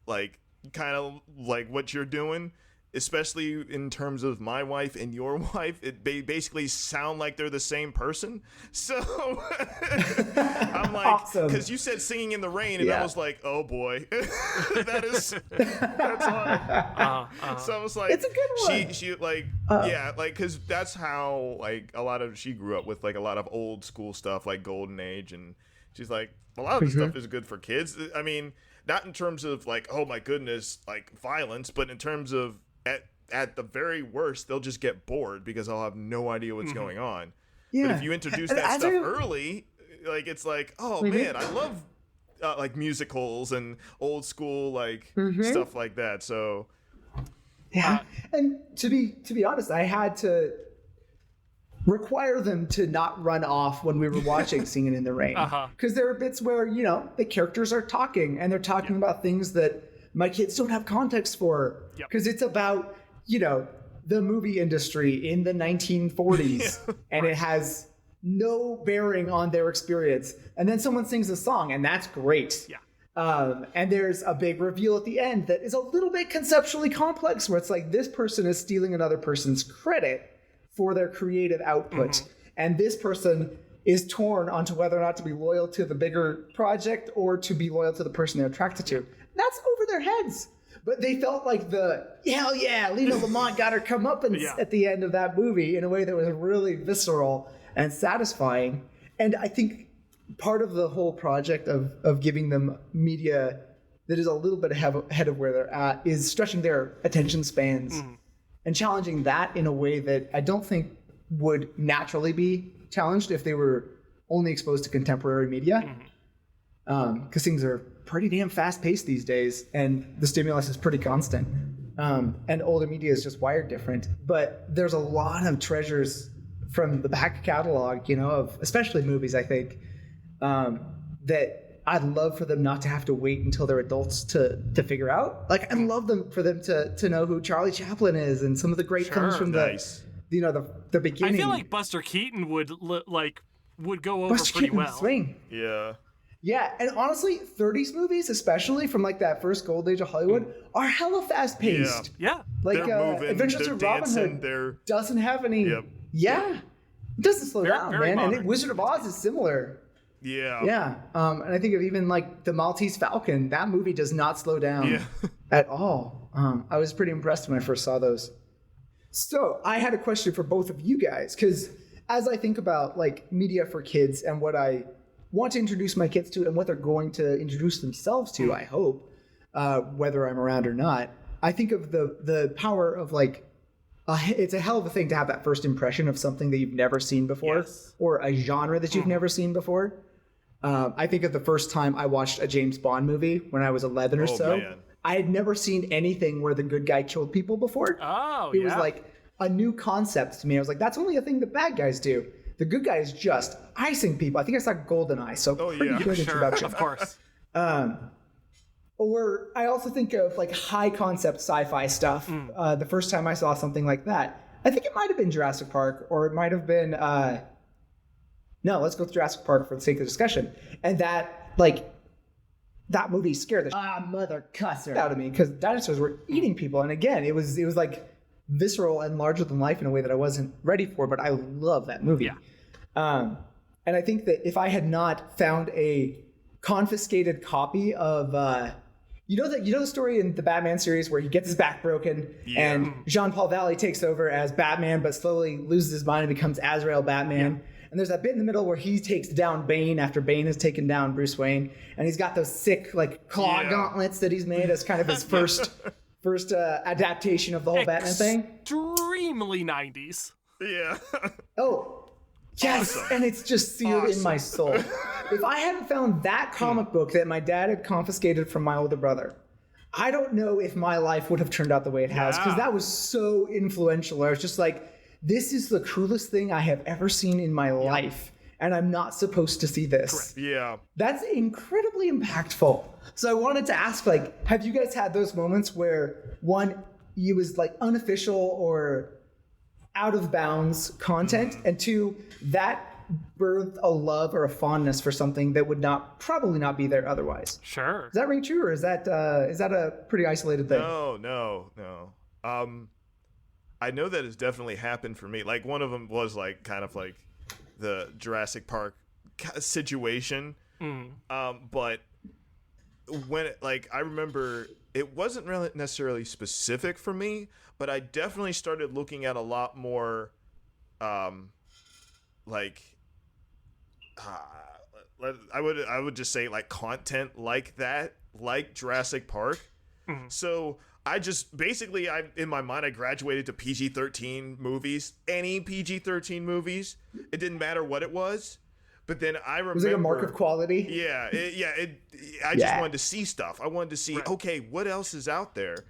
like kind of like what you're doing. Especially in terms of my wife and your wife, it basically sound like they're the same person. So I'm like, because you said singing in the rain, and I was like, oh boy, that's hard. So I was like,
it's a good one.
She like, because that's how like she grew up with like a lot of old school stuff, like Golden Age, and she's like, a lot of this stuff is good for kids. I mean, not in terms of like, oh my goodness, like violence, but in terms of at the very worst, they'll just get bored because they'll have no idea what's going on. Yeah. But if you introduce that stuff early, like it's like, oh man, I love like musicals and old school like stuff like that. So
and to be honest, I had to require them to not run off when we were watching Singing in the Rain, because there are bits where the characters are talking and they're talking about things that my kids don't have context for, because it's about the movie industry in the 1940s and it has no bearing on their experience, and then someone sings a song and that's great. And there's a big reveal at the end that is a little bit conceptually complex, where it's like this person is stealing another person's credit for their creative output, and this person is torn onto whether or not to be loyal to the bigger project or to be loyal to the person they're attracted to. That's over their heads. But they felt like hell yeah, Lena Lamont got her comeuppance at the end of that movie in a way that was really visceral and satisfying. And I think part of the whole project of giving them media that is a little bit ahead of where they're at is stretching their attention spans and challenging that in a way that I don't think would naturally be challenged if they were only exposed to contemporary media. Because things are pretty damn fast paced these days, and the stimulus is pretty constant. And older media is just wired different. But there's a lot of treasures from the back catalog, of especially movies, I think, that I'd love for them not to have to wait until they're adults to figure out. Like, I'd love for them to know who Charlie Chaplin is and some of the great films from the beginning.
I feel like Buster Keaton would go over Buster pretty
Keaton
well.
Swing.
Yeah.
Yeah, and honestly, 30s movies, especially from like that first gold age of Hollywood, are hella fast paced.
Yeah.
Like
They're moving,
Adventures
they're
of Robin
dancing,
Hood doesn't have any.
Yep.
Yeah, it doesn't slow
Very-
down,
very
man.
modern.
And Wizard of Oz is similar.
Yeah.
Yeah, and I think of even like the Maltese Falcon. That movie does not slow down
Yeah.
at all. I was pretty impressed when I first saw those. So I had a question for both of you guys, because as I think about like media for kids and what I want to introduce my kids to and what they're going to introduce themselves to, I hope, whether I'm around or not, I think of the power of like, it's a hell of a thing to have that first impression of something that you've never seen before,
Yes.
or a genre that you've never seen before. I think of the first time I watched a James Bond movie when I was 11 or
Oh,
so.
man.
I had never seen anything where the good guy killed people before.
Oh,
It was like a new concept to me. I was like, that's only a thing that bad guys do. The good guy is just icing people. I think I saw GoldenEye, so pretty
yeah.
good
sure,
introduction.
of course.
Or I also think of like high concept sci-fi stuff. The first time I saw something like that, I think it might have been Jurassic Park, or it might have been no, let's go with Jurassic Park for the sake of the discussion. And that movie scared the mother cusser out of me, because dinosaurs were eating people. And again, it was like visceral and larger than life in a way that I wasn't ready for, but I love that movie.
Yeah.
And I think that if I had not found a confiscated copy of you know the story in the Batman series where he gets his back broken and Jean-Paul Valley takes over as Batman, but slowly loses his mind and becomes Azrael Batman. And there's that bit in the middle where he takes down Bane after Bane has taken down Bruce Wayne, and he's got those sick like claw gauntlets that he's made as kind of his first adaptation of the whole Batman thing.
Extremely 90s.
Yeah.
Oh, yes, and it's just sealed in my soul. If I hadn't found that comic book that my dad had confiscated from my older brother, I don't know if my life would have turned out the way it has, because that was so influential. I was just like, this is the coolest thing I have ever seen in my life, and I'm not supposed to see this.
Yeah.
That's incredibly impactful. So I wanted to ask, like, have you guys had those moments where, one, it was like unofficial or out of bounds content, and two, that birthed a love or a fondness for something that would probably not be there otherwise?
Sure.
Does that ring true, or is that a pretty isolated thing?
No. I know that it's definitely happened for me. Like, one of them was like kind of like the Jurassic Park situation. But when I remember it wasn't really necessarily specific for me, but I definitely started looking at a lot more I would just say like content like that, like Jurassic Park. So I just basically, in my mind, I graduated to PG-13 movies, any PG-13 movies. It didn't matter what it was. But then I remember,
was it a mark of quality?
Yeah, I just wanted to see stuff. I wanted to see, okay, what else is out there?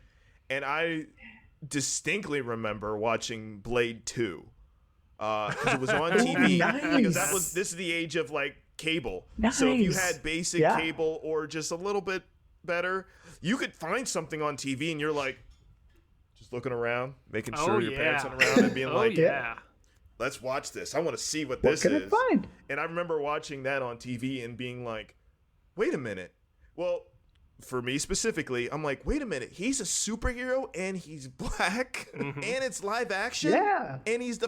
And I distinctly remember watching Blade 2 because it was on TV.
Nice.
Because this is the age of like cable.
Nice.
So if you had basic cable or just a little bit better, you could find something on TV and you're like just looking around, making sure your parents aren't around and being like, let's watch this. I want to see what this is.
What can I find?
And I remember watching that on TV and being like, wait a minute. Well, for me specifically, I'm like, wait a minute. He's a superhero and he's black and it's live action.
Yeah.
And he's the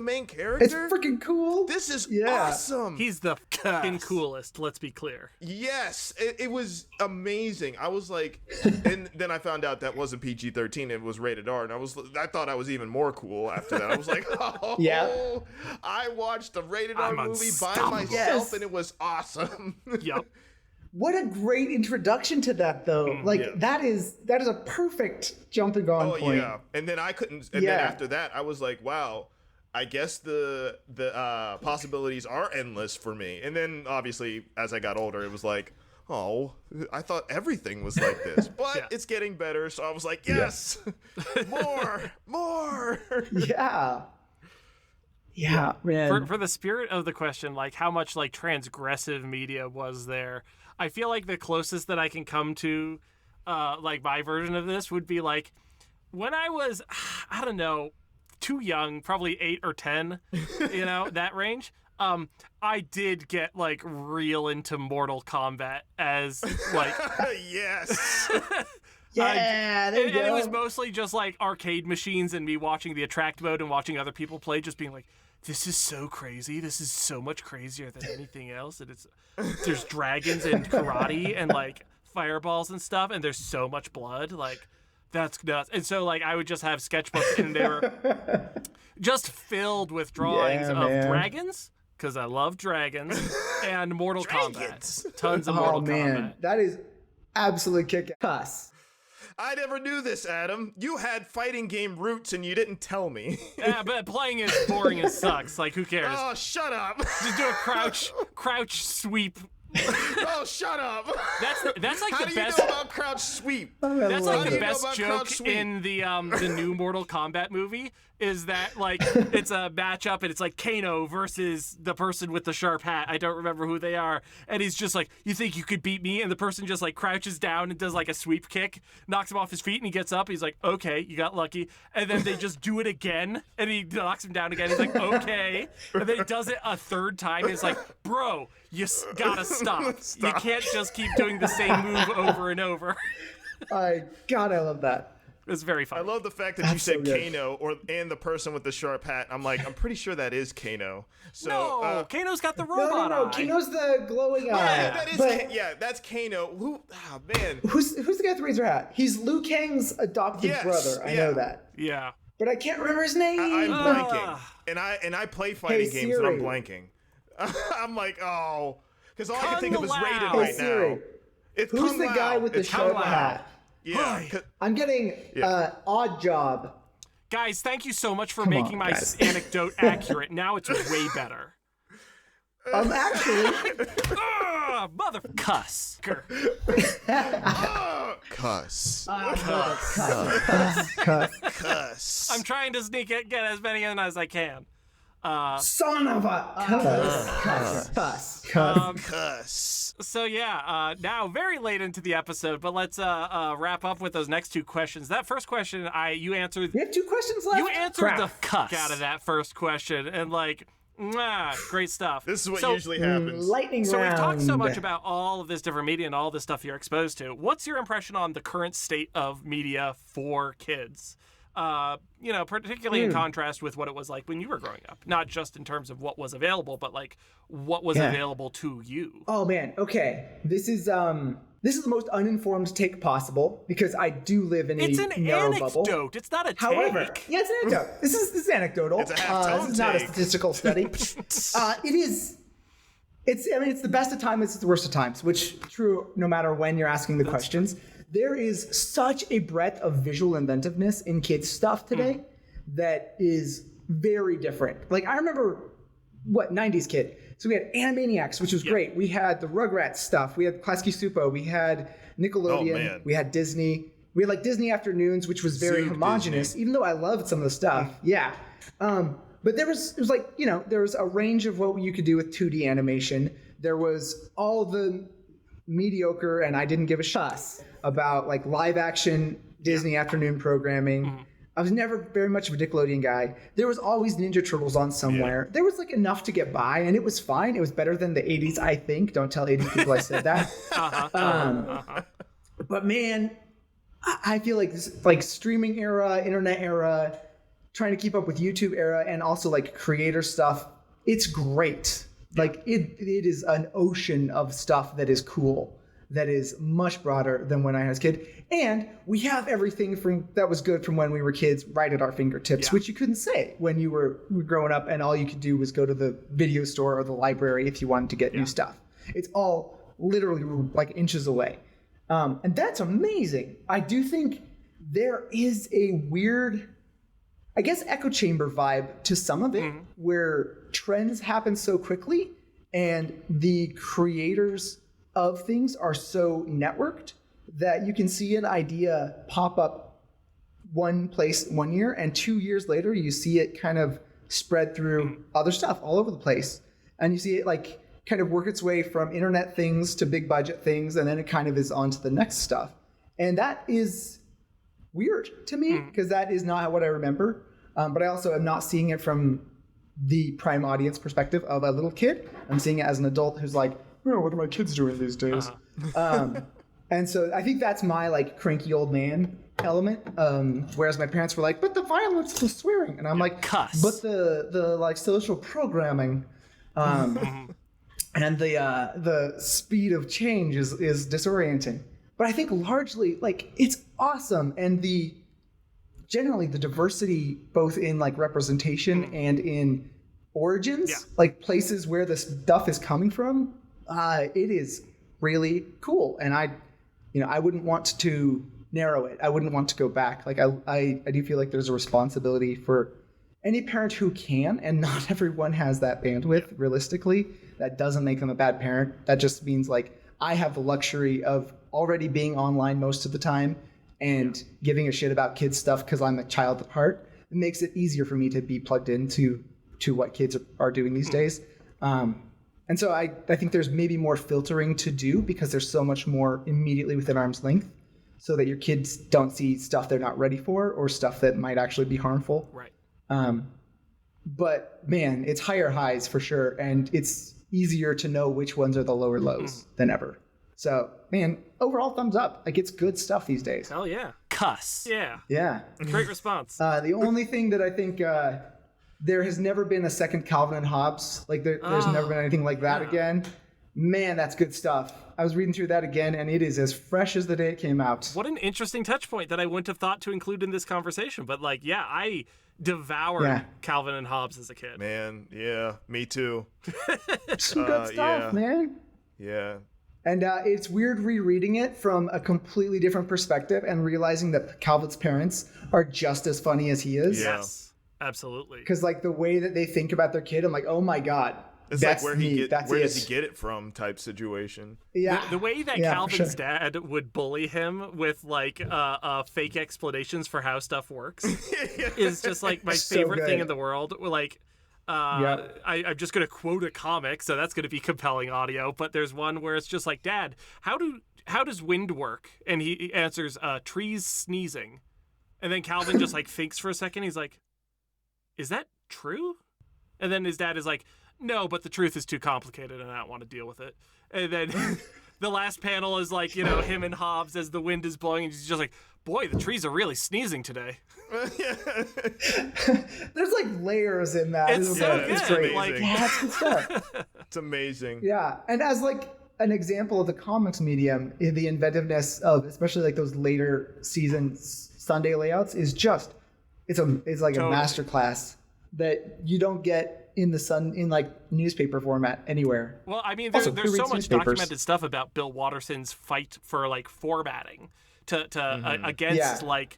main character.
It's freaking cool.
This is awesome.
He's the fucking coolest, let's be clear.
Yes, it was amazing. I was like, and then I found out that wasn't PG-13, it was rated R, and I thought I was even more cool after that. I was like, I watched a rated R movie by myself, and it was awesome.
Yep.
What a great introduction to that, though. That is a perfect jumping on point.
Yeah, and then I couldn't. And then after that, I was like, wow. I guess the possibilities are endless for me. And then obviously, as I got older, it was like, oh, I thought everything was like this, but it's getting better. So I was like, yes, more. Yeah, man.
For the spirit of the question, like how much like transgressive media was there? I feel like the closest that I can come to, like my version of this would be like when I was, I don't know, too young, probably 8 or 10, that range. I did get like real into Mortal Kombat as like
Yes.
Yeah, there you go.
and it was mostly just like arcade machines and me watching the attract mode and watching other people play, just being like, this is so crazy. This is so much crazier than anything else. And there's dragons and karate and like fireballs and stuff, and there's so much blood. Like, that's nuts. And so like I would just have sketchbooks and they were just filled with drawings of dragons, because I love dragons, and Mortal Kombat. Tons of Mortal Kombat.
That is absolutely kick-ass.
I never knew this, Adam. You had fighting game roots and you didn't tell me.
Yeah, but playing is boring as sucks. Like, who cares?
Oh, shut up.
Just do a crouch sweep.
Oh, shut up.
That's like
How
the
do
best.
you know about crouch sweep?
That's like the
you know
best
about
joke
crouch sweep?
in the new Mortal Kombat movie, is that like it's a matchup and it's like Kano versus the person with the sharp hat. I don't remember who they are, and he's just like, you think you could beat me? And the person just like crouches down and does like a sweep kick, knocks him off his feet, and he gets up. He's like, okay, you got lucky. And then they just do it again, and he knocks him down again. He's like, okay, and then he does it a third time. And it's like, bro, you gotta stop. You can't just keep doing the same move over and over.
God, I love that.
It's very fun.
I love the fact that you said Kano and the person with the sharp hat. I'm like, I'm pretty sure that is Kano. So,
no, Kano's got the robot
No.
eye.
Kano's the glowing eye.
Yeah, that is. That's Kano. Who? Oh, man.
Who's the guy with the razor hat? He's Liu Kang's adopted brother. I know that.
Yeah.
But I can't remember his name.
I'm blanking, and I play fighting games, and I'm
Siri.
blanking. I'm like, oh, because all I can
Kung
think of is
Lao.
Raiden
Hey,
right
Siri.
now. It's
Who's
Kung
the
Lao.
guy with the
It's
sharp
Kung Lao.
hat?
Yeah.
I'm getting Odd Job.
Guys, thank you so much for
Come
making
on,
my
guys.
anecdote accurate. Now it's way better.
Actually,
Mother cuss.
Cuss.
Cuss.
Cuss.
I'm trying to get as many in as I can.
Son of a cuss.
Cuss.
So yeah, now very late into the episode, but let's wrap up with those next two questions. That first question, you answered.
We have 2 questions left.
You answered the
Crap.
fuck out of that first question, and like, great stuff.
This is what usually happens.
Lightning
So
round.
we've talked so much about all of this different media and all this stuff you're exposed to. What's your impression on the current state of media for kids? Particularly in contrast with what it was like when you were growing up. Not just in terms of what was available, but like what was available to you.
Oh man, okay. This is the most uninformed take possible because I do live in
It's
a
an
narrow
anecdote.
bubble.
It's not a take.
However, yeah, it's an anecdote. This is anecdotal.
It's a half-tone
this is not a
take.
statistical study. It is. It's the best of times. It's the worst of times, which true no matter when you're asking the questions. There is such a breadth of visual inventiveness in kids' stuff today that is very different. Like I remember, 90s kid. So we had Animaniacs, which was great. We had the Rugrats stuff. We had Klasky Supo. We had Nickelodeon.
man.
We had Disney. We had like Disney Afternoons, which was very
Zoom
homogenous,
Disney.
even though I loved some of the stuff. Yeah. But there was a range of what you could do with 2D animation. There was all the mediocre, and I didn't give a fuss about like live action Disney afternoon programming. I was never very much of a Nickelodeon guy. There was always Ninja Turtles on somewhere. There was like enough to get by, and it was fine. It was better than the 80s, I think. Don't tell 80s people I said that. But man, I feel like this like streaming era, internet era, trying to keep up with YouTube era, and also like creator stuff. It's great. Like it is an ocean of stuff that is cool, that is much broader than when I was a kid. And we have everything that was good from when we were kids right at our fingertips, which you couldn't say when you were growing up and all you could do was go to the video store or the library if you wanted to get new stuff. It's all literally like inches away. And that's amazing. I do think there is a weird, I guess, echo chamber vibe to some of it, where trends happen so quickly and the creators of things are so networked that you can see an idea pop up one place 1 year, and 2 years later you see it kind of spread through other stuff all over the place, and you see it like kind of work its way from internet things to big budget things, and then it kind of is on to the next stuff. And that is weird to me because that is not what I remember. But I also am not seeing it from the prime audience perspective of a little kid. I'm seeing it as an adult who's like, oh, what are my kids doing these days? And so I think that's my like cranky old man element. Whereas my parents were like, but the violence, the swearing, and I'm like,
cuss.
but the like social programming, and the speed of change is disorienting. But I think largely like it's awesome, and generally the diversity both in like representation and in origins, like places where this stuff is coming from, it is really cool, and I wouldn't want to narrow it. I wouldn't want to go back. Like I do feel like there's a responsibility for any parent who can, and not everyone has that bandwidth realistically. That doesn't make them a bad parent. That just means like I have the luxury of already being online most of the time and giving a shit about kids stuff because I'm a child at heart. It makes it easier for me to be plugged into what kids are doing these days. And so I think there's maybe more filtering to do because there's so much more immediately within arm's length so that your kids don't see stuff they're not ready for or stuff that might actually be harmful.
Right.
But man, it's higher highs for sure. And it's easier to know which ones are the lower lows than ever. So man, overall thumbs up. Like it's good stuff these days.
Hell yeah.
Cuss.
Yeah.
Yeah.
Great response.
The only thing that I think, there has never been a second Calvin and Hobbes. Like there's never been anything like that again. Man, that's good stuff. I was reading through that again, and it is as fresh as the day it came out.
What an interesting touch point that I wouldn't have thought to include in this conversation. But like, yeah, I devoured Calvin and Hobbes as a kid.
Man, yeah, me too.
Some good stuff, man.
Yeah.
And it's weird rereading it from a completely different perspective and realizing that Calvin's parents are just as funny as he is.
Yeah.
Yes. Absolutely.
Because like the way that they think about their kid, I'm like, oh my god,
It's
that's
like
me.
where does he get it from type situation.
Yeah,
The way that Calvin's dad would bully him with like fake explanations for how stuff works is just like my
So
favorite thing
good.
in the world. Like, I'm just gonna quote a comic, so that's gonna be compelling audio. But there's one where it's just like, Dad, how does wind work? And he answers, trees sneezing. And then Calvin just like thinks for a second. He's like, is that true? And then his dad is like, no, but the truth is too complicated and I don't want to deal with it. And then the last panel is like, him and Hobbes as the wind is blowing, and he's just like, boy, the trees are really sneezing today.
There's like layers in that.
It's
isn't
so
it?
good.
It's great.
Like,
Yeah, that's good stuff.
It's amazing.
Yeah, and as like an example of the comics medium, the inventiveness of especially like those later seasons Sunday layouts is just it's like
Totally.
a masterclass that you don't get in like newspaper format anywhere.
Well, I mean,
Also,
there's
who
so
reads
much
newspapers?
documented stuff about Bill Watterson's fight for like formatting to against like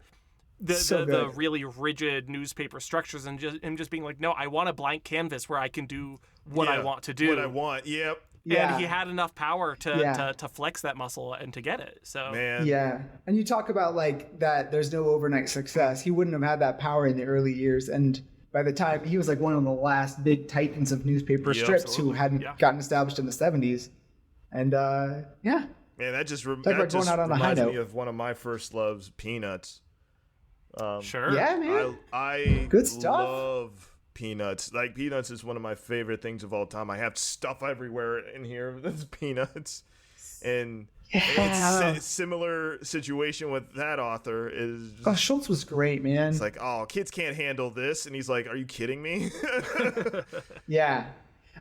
So
the
good.
really rigid newspaper structures, and just being like, no, I want a blank canvas where I can do what I want to do.
What I want. Yep.
Yeah.
And he had enough power to flex that muscle and to get it. So
Man.
Yeah, and you talk about like that. There's no overnight success. He wouldn't have had that power in the early years, and by the time he was like one of the last big titans of newspaper
Yeah,
strips
absolutely.
who hadn't
Yeah.
gotten established in the 70s, and yeah,
Man, that just,
about
that
going
just
out on a high
reminds me
note.
of one of my first loves, Peanuts.
sure.
yeah, man.
I
Good stuff.
love Peanuts. Like, Peanuts is one of my favorite things of all time. I have stuff everywhere in here that's Peanuts. And
Yeah.
it's similar situation with that author is
Oh, Schultz was great, man.
it's like, oh, kids can't handle this. And he's like, are you kidding me?
Yeah.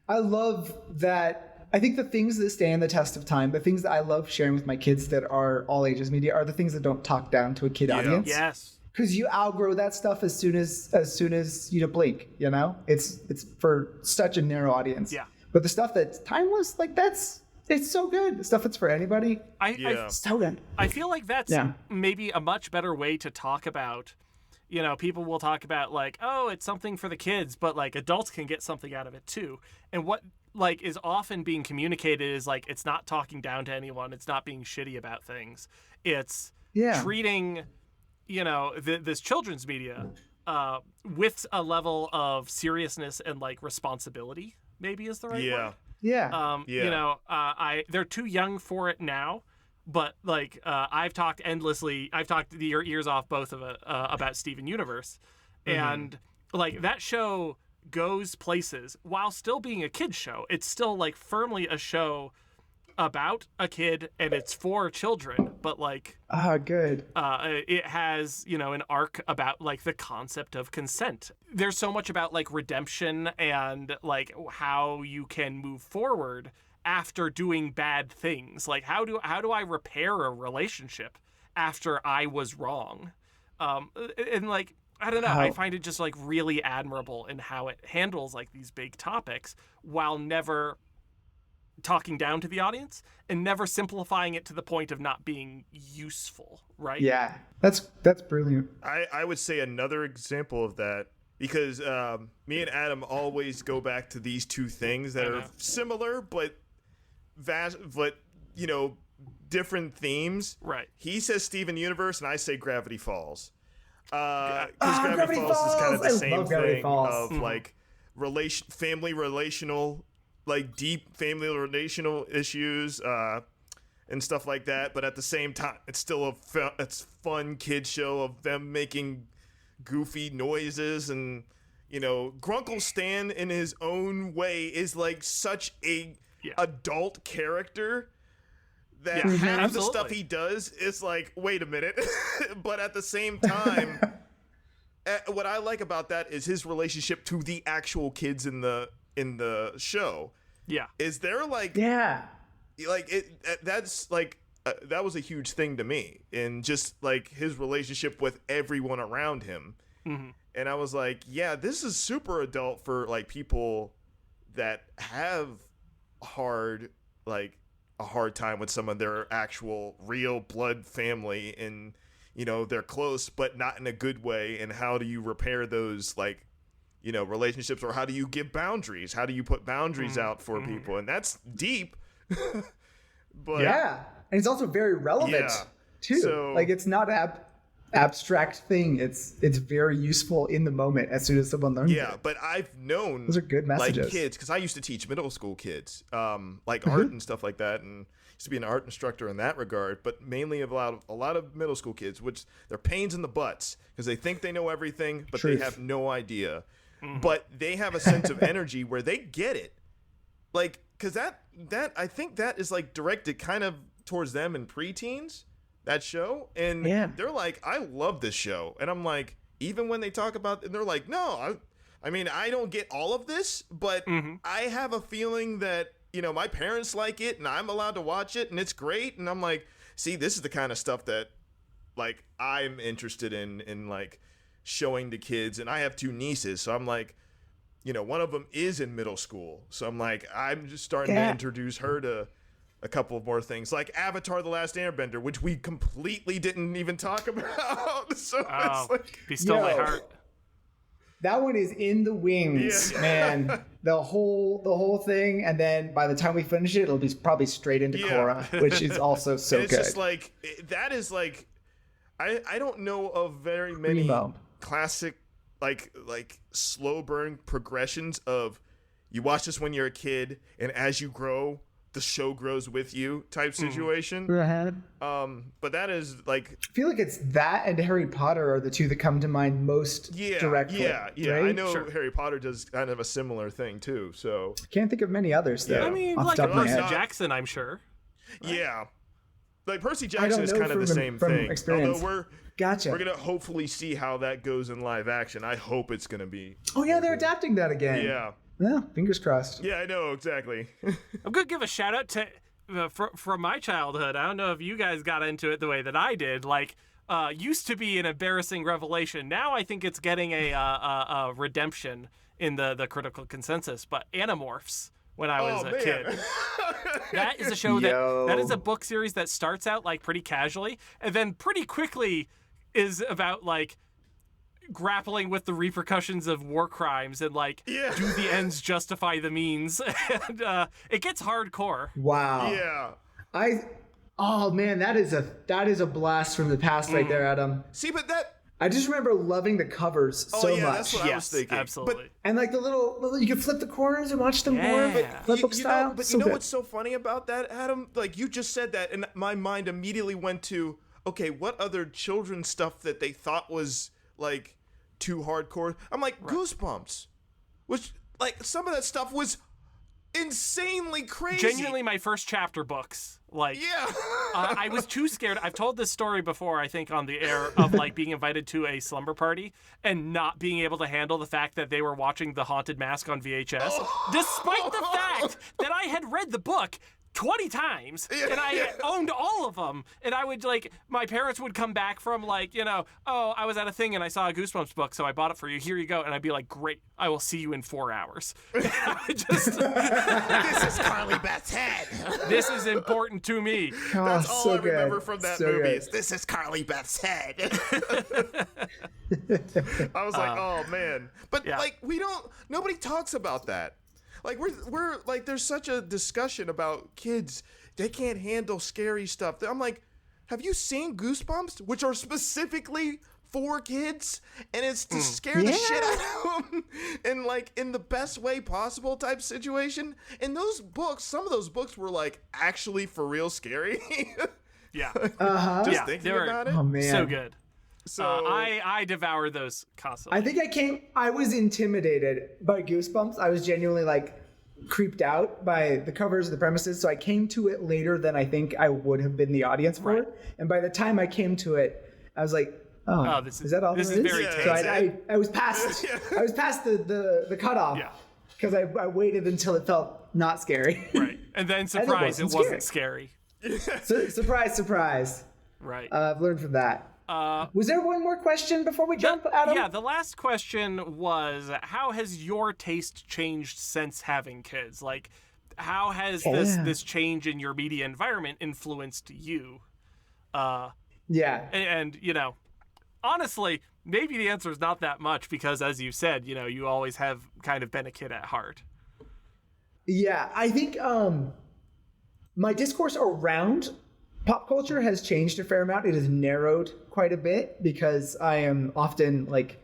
I love that. I think the things that stand the test of time, the things that I love sharing with my kids that are all ages media are the things that don't talk down to a kid audience.
Yes.
Because you outgrow that stuff as soon as you blink, It's for such a narrow audience.
Yeah.
But the stuff that's timeless, like it's so good. The stuff that's for anybody,
Yeah.
so good.
I feel like that's
Yeah.
maybe a much better way to talk about, people will talk about like, oh, it's something for the kids, but like adults can get something out of it too. And what like is often being communicated is like, it's not talking down to anyone. It's not being shitty about things. It's treating, this children's media with a level of seriousness and like responsibility, maybe is the right word.
Yeah.
Yeah.
They're too young for it now, but like I've talked endlessly. I've talked your ears off both of it about Steven Universe, and like that show goes places while still being a kid's show. It's still like firmly a show about a kid and it's for children, but like
good.
it has, you know, an arc about like the concept of consent. There's so much about like redemption and like how you can move forward after doing bad things. Like how do I repair a relationship after I was wrong? And like I don't know, I find it just like really admirable in how it handles like these big topics while never talking down to the audience and never simplifying it to the point of not being useful, right?
Yeah, that's brilliant.
I would say another example of that, because me and Adam always go back to these two things that are similar but you know, different themes.
Right.
He says Steven Universe and I say Gravity Falls. Because Gravity Falls is kind of the same thing of like family relational, like deep family relational issues and stuff like that, but at the same time it's still it's fun kid show of them making goofy noises. And you know, Grunkle Stan in his own way is like such a adult character that half the stuff he does is like, wait a minute. But at the same time, what I like about that is his relationship to the actual kids in the show.
Yeah.
Is there like like it that's like that was a huge thing to me, and just like his relationship with everyone around him. Mm-hmm. And I was like, yeah, this is super adult for like people that have a hard time with some of their actual real blood family, and you know, they're close but not in a good way. And how do you repair those, like, you know, relationships, or how do you give boundaries? How do you put boundaries out for people? And that's deep. But
and it's also very relevant too. So, like, it's not abstract thing. It's very useful in the moment as soon as someone learns it.
But I've known
those are good messages.
Like kids, because I used to teach middle school kids, like art and stuff like that, and used to be an art instructor in that regard. But mainly a lot of middle school kids, which they're pains in the butts because they think they know everything, but they have no idea. But they have a sense of energy where they get it, like, because that I think that is like directed kind of towards them in preteens. That show, and they're like, I love this show. And I'm like, even when they talk about it, they're like, no, I mean, I don't get all of this, but I have a feeling that, you know, my parents like it and I'm allowed to watch it and it's great. And I'm like, see, this is the kind of stuff that like I'm interested in like showing to kids. And I have two nieces, so I'm like, you know, one of them is in middle school, so I'm like, I'm just starting to introduce her to a couple of more things, like Avatar: The Last Airbender, which we completely didn't even talk about. So it's like,
be still my heart.
That one is in the wings, man. The whole thing, and then by the time we finish it, it'll be probably straight into Korra, which is also so
and it's
good.
Just like that is like, I don't know of very many classic like slow burn progressions of you watch this when you're a kid, and as you grow, the show grows with you type situation. But that is like,
I feel like it's that and Harry Potter are the two that come to mind most directly.
Right? I know Harry Potter does kind of a similar thing too. So
can't think of many others though.
I mean, like Percy Jackson, I'm sure.
Yeah, like Percy Jackson is kind of the same thing.
Experience.
Although we're gonna hopefully see how that goes in live action. I hope it's gonna be.
Oh yeah, they're adapting that again.
Yeah.
Yeah, fingers crossed.
Yeah, I know, exactly.
I'm going to give a shout out to from my childhood. I don't know if you guys got into it the way that I did. Like, used to be an embarrassing revelation. Now I think it's getting a redemption in the critical consensus. But Animorphs, when I was a kid. That is a show that is a book series that starts out like pretty casually and then pretty quickly is about like grappling with the repercussions of war crimes and like do the ends justify the means. And it gets hardcore.
Wow.
Yeah.
Oh man, that is a blast from the past right there, Adam.
See, but that
I just remember loving the covers so much.
That's what I was thinking.
Absolutely.
And like the little you can flip the corners and watch them more, but flip style.
But you know what's so funny about that, Adam? Like you just said that, and my mind immediately went to, okay, what other children's stuff that they thought was like too hardcore? I'm like, Goosebumps. which like some of that stuff was insanely crazy.
Genuinely my first chapter books. Like,
Yeah.
I was too scared. I've told this story before, I think, on the air of like being invited to a slumber party and not being able to handle the fact that they were watching The Haunted Mask on VHS, despite the fact that I had read the book 20 times and I owned all of them. And I would like, my parents would come back from like, you know, oh, I was at a thing and I saw a Goosebumps book, so I bought it for you. Here you go. And I'd be like, great, I will see you in 4 hours.
This is Carly Beth's head.
This is important to me.
That's all
so
I remember
good.
from that
So
movie.
good.
Is this is Carly Beth's head. I was like, oh man. But
yeah.
like nobody talks about that. Like we're like there's such a discussion about kids. They can't handle scary stuff. I'm like, have you seen Goosebumps, which are specifically for kids, and it's to scare the shit out of them and like in the best way possible type situation. And those books, some of those books were like actually for real scary.
Yeah.
Just thinking about it.
Oh man.
So good.
So
I devour those constantly.
I think I was intimidated by Goosebumps. I was genuinely like creeped out by the covers of the premises. So I came to it later than I think I would have been the audience for it. And by the time I came to it, I was like, oh,
this
is that all
this
there
is
is?
very
So I was past the cutoff
Yeah.
because I waited until it felt not scary.
Right. And then surprise, it
wasn't
wasn't scary.
So, surprise.
Right.
I've learned from that. Was there one more question before we jump, Adam?
Yeah, the last question was, how has your taste changed since having kids? Like, how has this change in your media environment influenced you?
Yeah.
And you know, honestly, maybe the answer is not that much because, as you said, you know, you always have kind of been a kid at heart.
Yeah, I think my discourse around pop culture has changed a fair amount. It has narrowed quite a bit because I am often like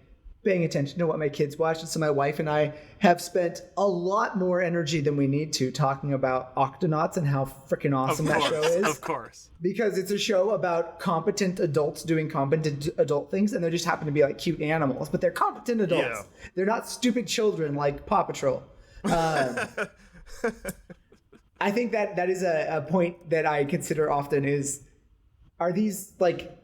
paying attention to what my kids watch. And so my wife and I have spent a lot more energy than we need to talking about Octonauts and how freaking awesome that show is.
Of course.
Because it's a show about competent adults doing competent adult things, and they just happen to be like cute animals, but they're competent adults.
Yeah.
They're not stupid children like Paw Patrol. I think that is a point that I consider often is, are these like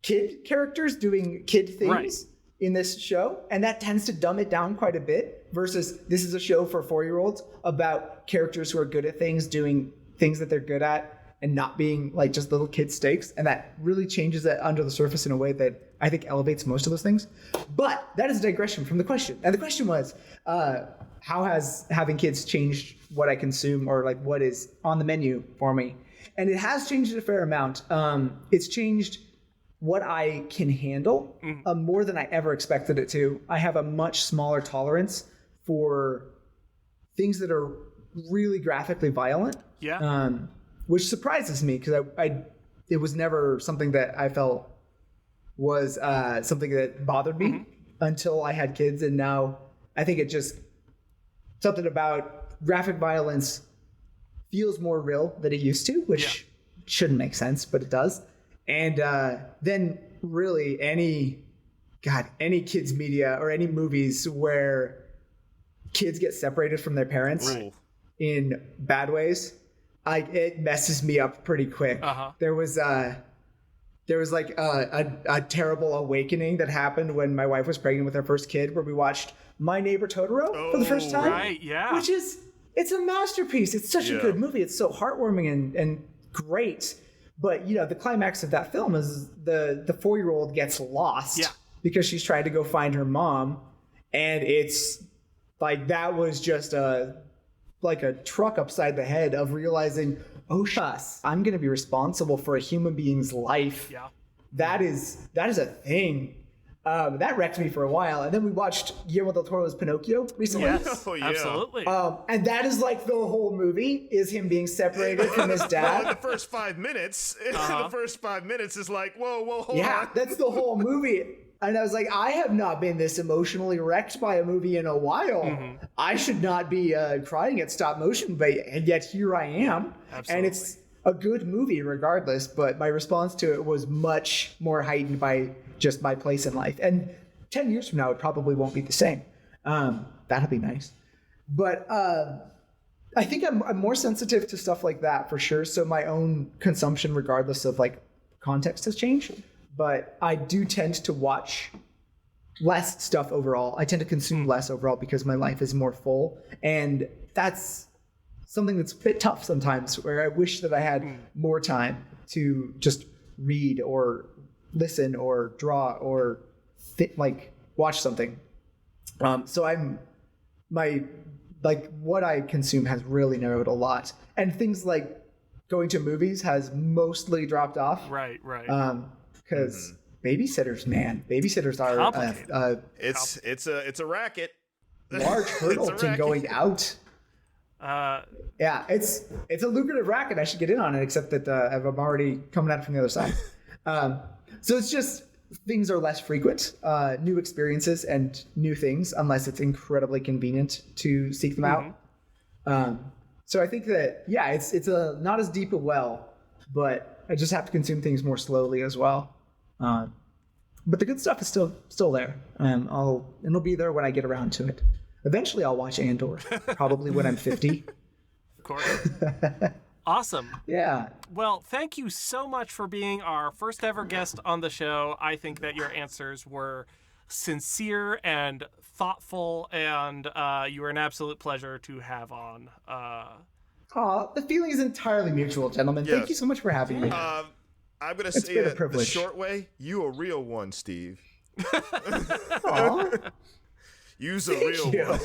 kid characters doing kid things in this show? And that tends to dumb it down quite a bit versus this is a show for 4-year-olds about characters who are good at things, doing things that they're good at and not being like just little kid stakes. And that really changes it under the surface in a way that I think elevates most of those things. But that is a digression from the question. And the question was, how has having kids changed what I consume or like what is on the menu for me? And it has changed a fair amount. It's changed what I can handle more than I ever expected it to. I have a much smaller tolerance for things that are really graphically violent.
Yeah.
Which surprises me because it was never something that I felt was something that bothered me until I had kids. And now I think it just, something about graphic violence feels more real than it used to, which shouldn't make sense, but it does. And then really any kids media or any movies where kids get separated from their parents in bad ways, it messes me up pretty quick. There was like a terrible awakening that happened when my wife was pregnant with her first kid, where we watched My Neighbor Totoro for the first time.
Right, yeah.
Which is, it's a masterpiece. It's such a good movie. It's so heartwarming and great. But, you know, the climax of that film is the 4-year-old gets lost because she's trying to go find her mom. And it's like, that was just like a truck upside the head of realizing, oh, I'm going to be responsible for a human being's life.
Yeah.
That is a thing. That wrecked me for a while. And then we watched Guillermo del Toro's Pinocchio recently.
Yes,
Oh, yeah.
absolutely.
And that is like the whole movie is him being separated from his
Well,
dad.
the first 5 minutes, the first 5 minutes is like, whoa, hold on.
That's the whole movie. And I was like, I have not been this emotionally wrecked by a movie in a while. I should not be crying at stop motion, but and yet here I am.
Absolutely.
And it's a good movie regardless, but my response to it was much more heightened by just my place in life. And 10 years from now, it probably won't be the same. That'll be nice. But I think I'm more sensitive to stuff like that for sure. So my own consumption, regardless of like context, has changed. But I do tend to watch less stuff overall. I tend to consume less overall because my life is more full. And that's something that's a bit tough sometimes, where I wish that I had more time to just read or listen or draw or watch something. So what I consume has really narrowed a lot. And things like going to movies has mostly dropped off.
Right.
Because babysitters are
Complicated.
It's a racket.
Large hurdle to going out. Yeah, it's a lucrative racket. I should get in on it, except that I'm already coming at it from the other side. So it's just things are less frequent, new experiences and new things, unless it's incredibly convenient to seek them out. So I think that it's a not as deep a well, but I just have to consume things more slowly as well. But the good stuff is still there. It'll be there when I get around to it. Eventually, I'll watch Andor, probably when I'm 50.
Of course. Awesome.
Yeah.
Well, thank you so much for being our first ever guest on the show. I think that your answers were sincere and thoughtful, and you were an absolute pleasure to have on.
The feeling is entirely mutual, gentlemen.
Yes.
Thank you so much for having me.
I'm gonna
It's
say
been a
it the
privilege.
short way. You a real one, Steve.
Aw,
You's a real
you.
one.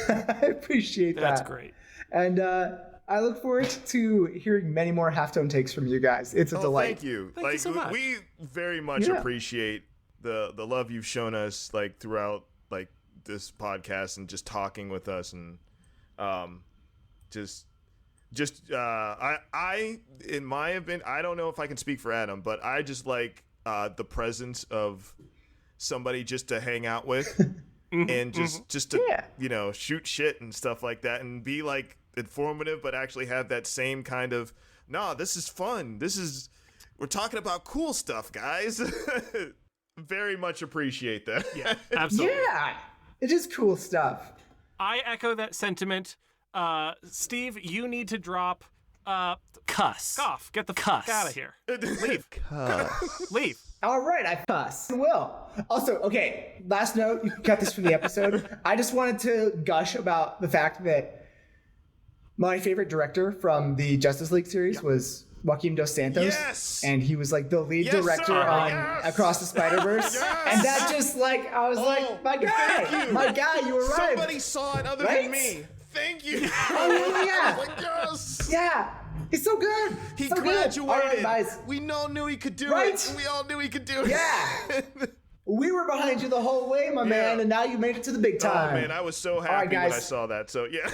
I appreciate that.
That's great.
And I look forward to hearing many more halftone takes from you guys. It's a delight.
Thank you.
Thank you so much.
We very much
Yeah.
appreciate the love you've shown us throughout this podcast and just talking with us and I in my opinion, I don't know if I can speak for Adam, but I just like the presence of somebody just to hang out with and just to shoot shit and stuff like that and be informative, but actually have that same kind of this is fun. We're talking about cool stuff, guys. Very much appreciate that.
Yeah, absolutely.
Yeah, it is cool stuff.
I echo that sentiment. Steve, you need to drop cuss. Cough. Get the fuck out of here. Leave. Leave.
All right, I cuss. I will. Also, okay, last note, you can cut this from the episode. I just wanted to gush about the fact that my favorite director from the Justice League series was Joaquin Dos Santos.
Yes!
And he was the lead
Yes,
director
sir.
on
Yes!
Across the Spider-Verse.
Yes!
And that just I was my guy.
thank you.
My guy, you arrived.
Somebody saw it other
Right?
than me. Thank you.
Oh, yeah.
I was like, yes.
Yeah, he's so good.
He
so
graduated.
Good. All right, guys.
We all knew he could do
Right?
it. We all knew he could do it.
Yeah. We were behind you the whole way, my man, and now you made it to the big time.
Oh man, I was so happy
right,
when I
guys.
saw that. So yeah.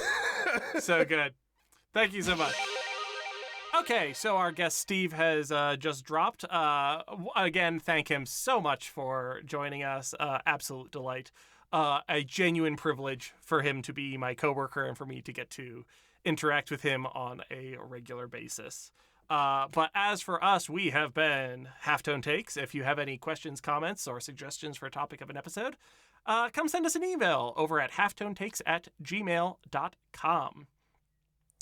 So good. Thank you so much. Okay, so our guest Steve has just dropped. Again, thank him so much for joining us. Absolute delight. A genuine privilege for him to be my coworker and for me to get to interact with him on a regular basis. But as for us, we have been Halftone Takes. If you have any questions, comments, or suggestions for a topic of an episode, come send us an email over at halftonetakes@gmail.com.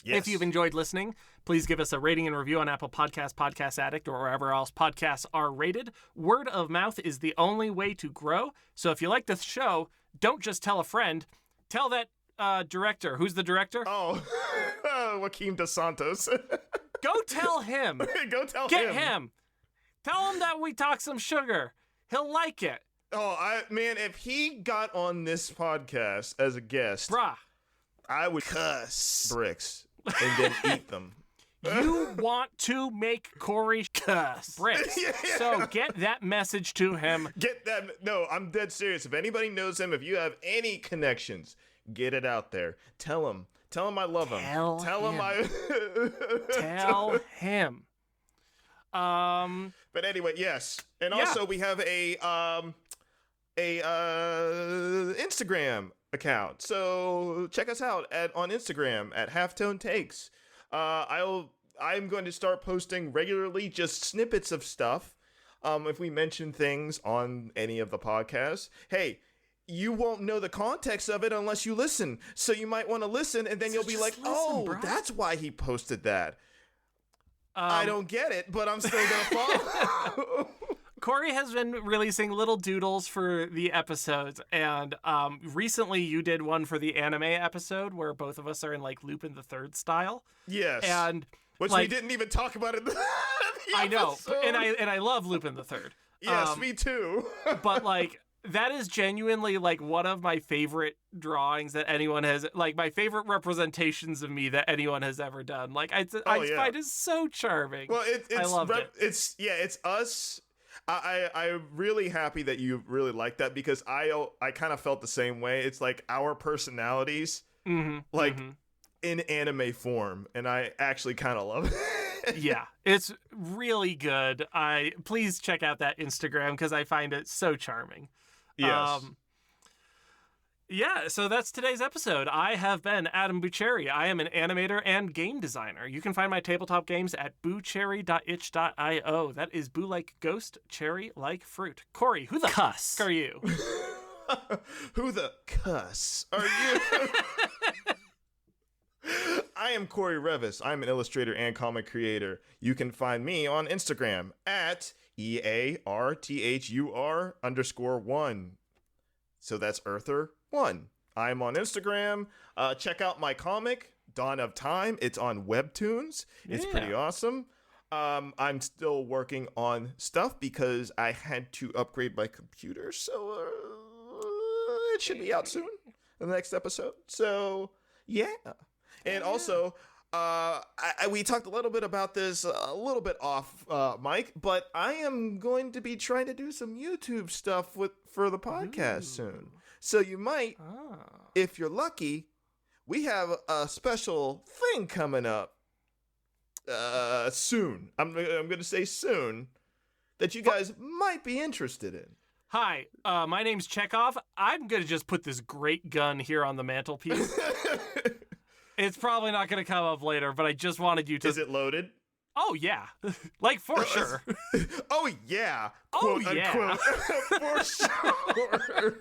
Yes.
If you've enjoyed listening, please give us a rating and review on Apple Podcasts, Podcast Addict, or wherever else podcasts are rated. Word of mouth is the only way to grow. So if you like this show, don't just tell a friend. Tell that director. Who's the director?
Oh, Joaquin Dos Santos.
Go tell him.
Go tell
Get him. Tell him that we talk some sugar. He'll like it.
Oh, man, if he got on this podcast as a guest,
Bruh.
I would cuss bricks and then eat them.
You want to make Corey cuss bricks.
Yeah.
So get that message to him.
Get that. No, I'm dead serious. If anybody knows him, if you have any connections, get it out there. Tell him. Tell him I love him.
Tell
him
him.
I.
Tell him.
But anyway, yes. And also we have a Instagram account. So check us out on Instagram at Halftone Takes. I'm going to start posting regularly just snippets of stuff. If we mention things on any of the podcasts. Hey, you won't know the context of it unless you listen. So you might want to listen, and then you'll be
just
like,
listen,
oh,
bro.
that's why he posted that. I don't get it, but I'm still gonna follow.
Corey has been releasing little doodles for the episodes, and recently you did one for the anime episode where both of us are in like Lupin the Third style.
Yes.
And
which
like,
we didn't even talk about in the
I know,
episode.
and I love Lupin the Third.
Yes, me too.
But like that is genuinely like one of my favorite drawings that anyone has, like my favorite representations of me that anyone has ever done. Like I find it so charming.
Well,
I loved it.
It's us. I'm really happy that you really like that because I kind of felt the same way. It's like our personalities, in anime form, and I actually kind of love it.
Yeah, it's really good. Please check out that Instagram because I find it so charming.
Yes.
Yeah, so that's today's episode. I have been Adam Bucherri. I am an animator and game designer. You can find my tabletop games at boocherry.itch.io. That is boo like ghost, cherry like fruit. Corey, who the cuss are you?
Who the cuss are you? I am Corey Revis. I'm an illustrator and comic creator. You can find me on Instagram at EARTHUR_1. So that's Earther1. I'm on Instagram. Check out my comic, Dawn of Time. It's on Webtoons. It's pretty awesome. I'm still working on stuff because I had to upgrade my computer. So it should be out soon in the next episode. So, yeah. And also, we talked a little bit about this a little bit off mic, but I am going to be trying to do some YouTube stuff for the podcast soon. So you might, if you're lucky, we have a special thing coming up soon. I'm going to say soon that you guys might be interested in.
Hi, my name's Chekhov. I'm going to just put this great gun here on the mantelpiece. It's probably not going to come up later, but I just wanted you to...
Is it loaded?
Oh, yeah. Like, for sure.
Oh, yeah.
Oh,
Quote,
yeah.
unquote. For sure.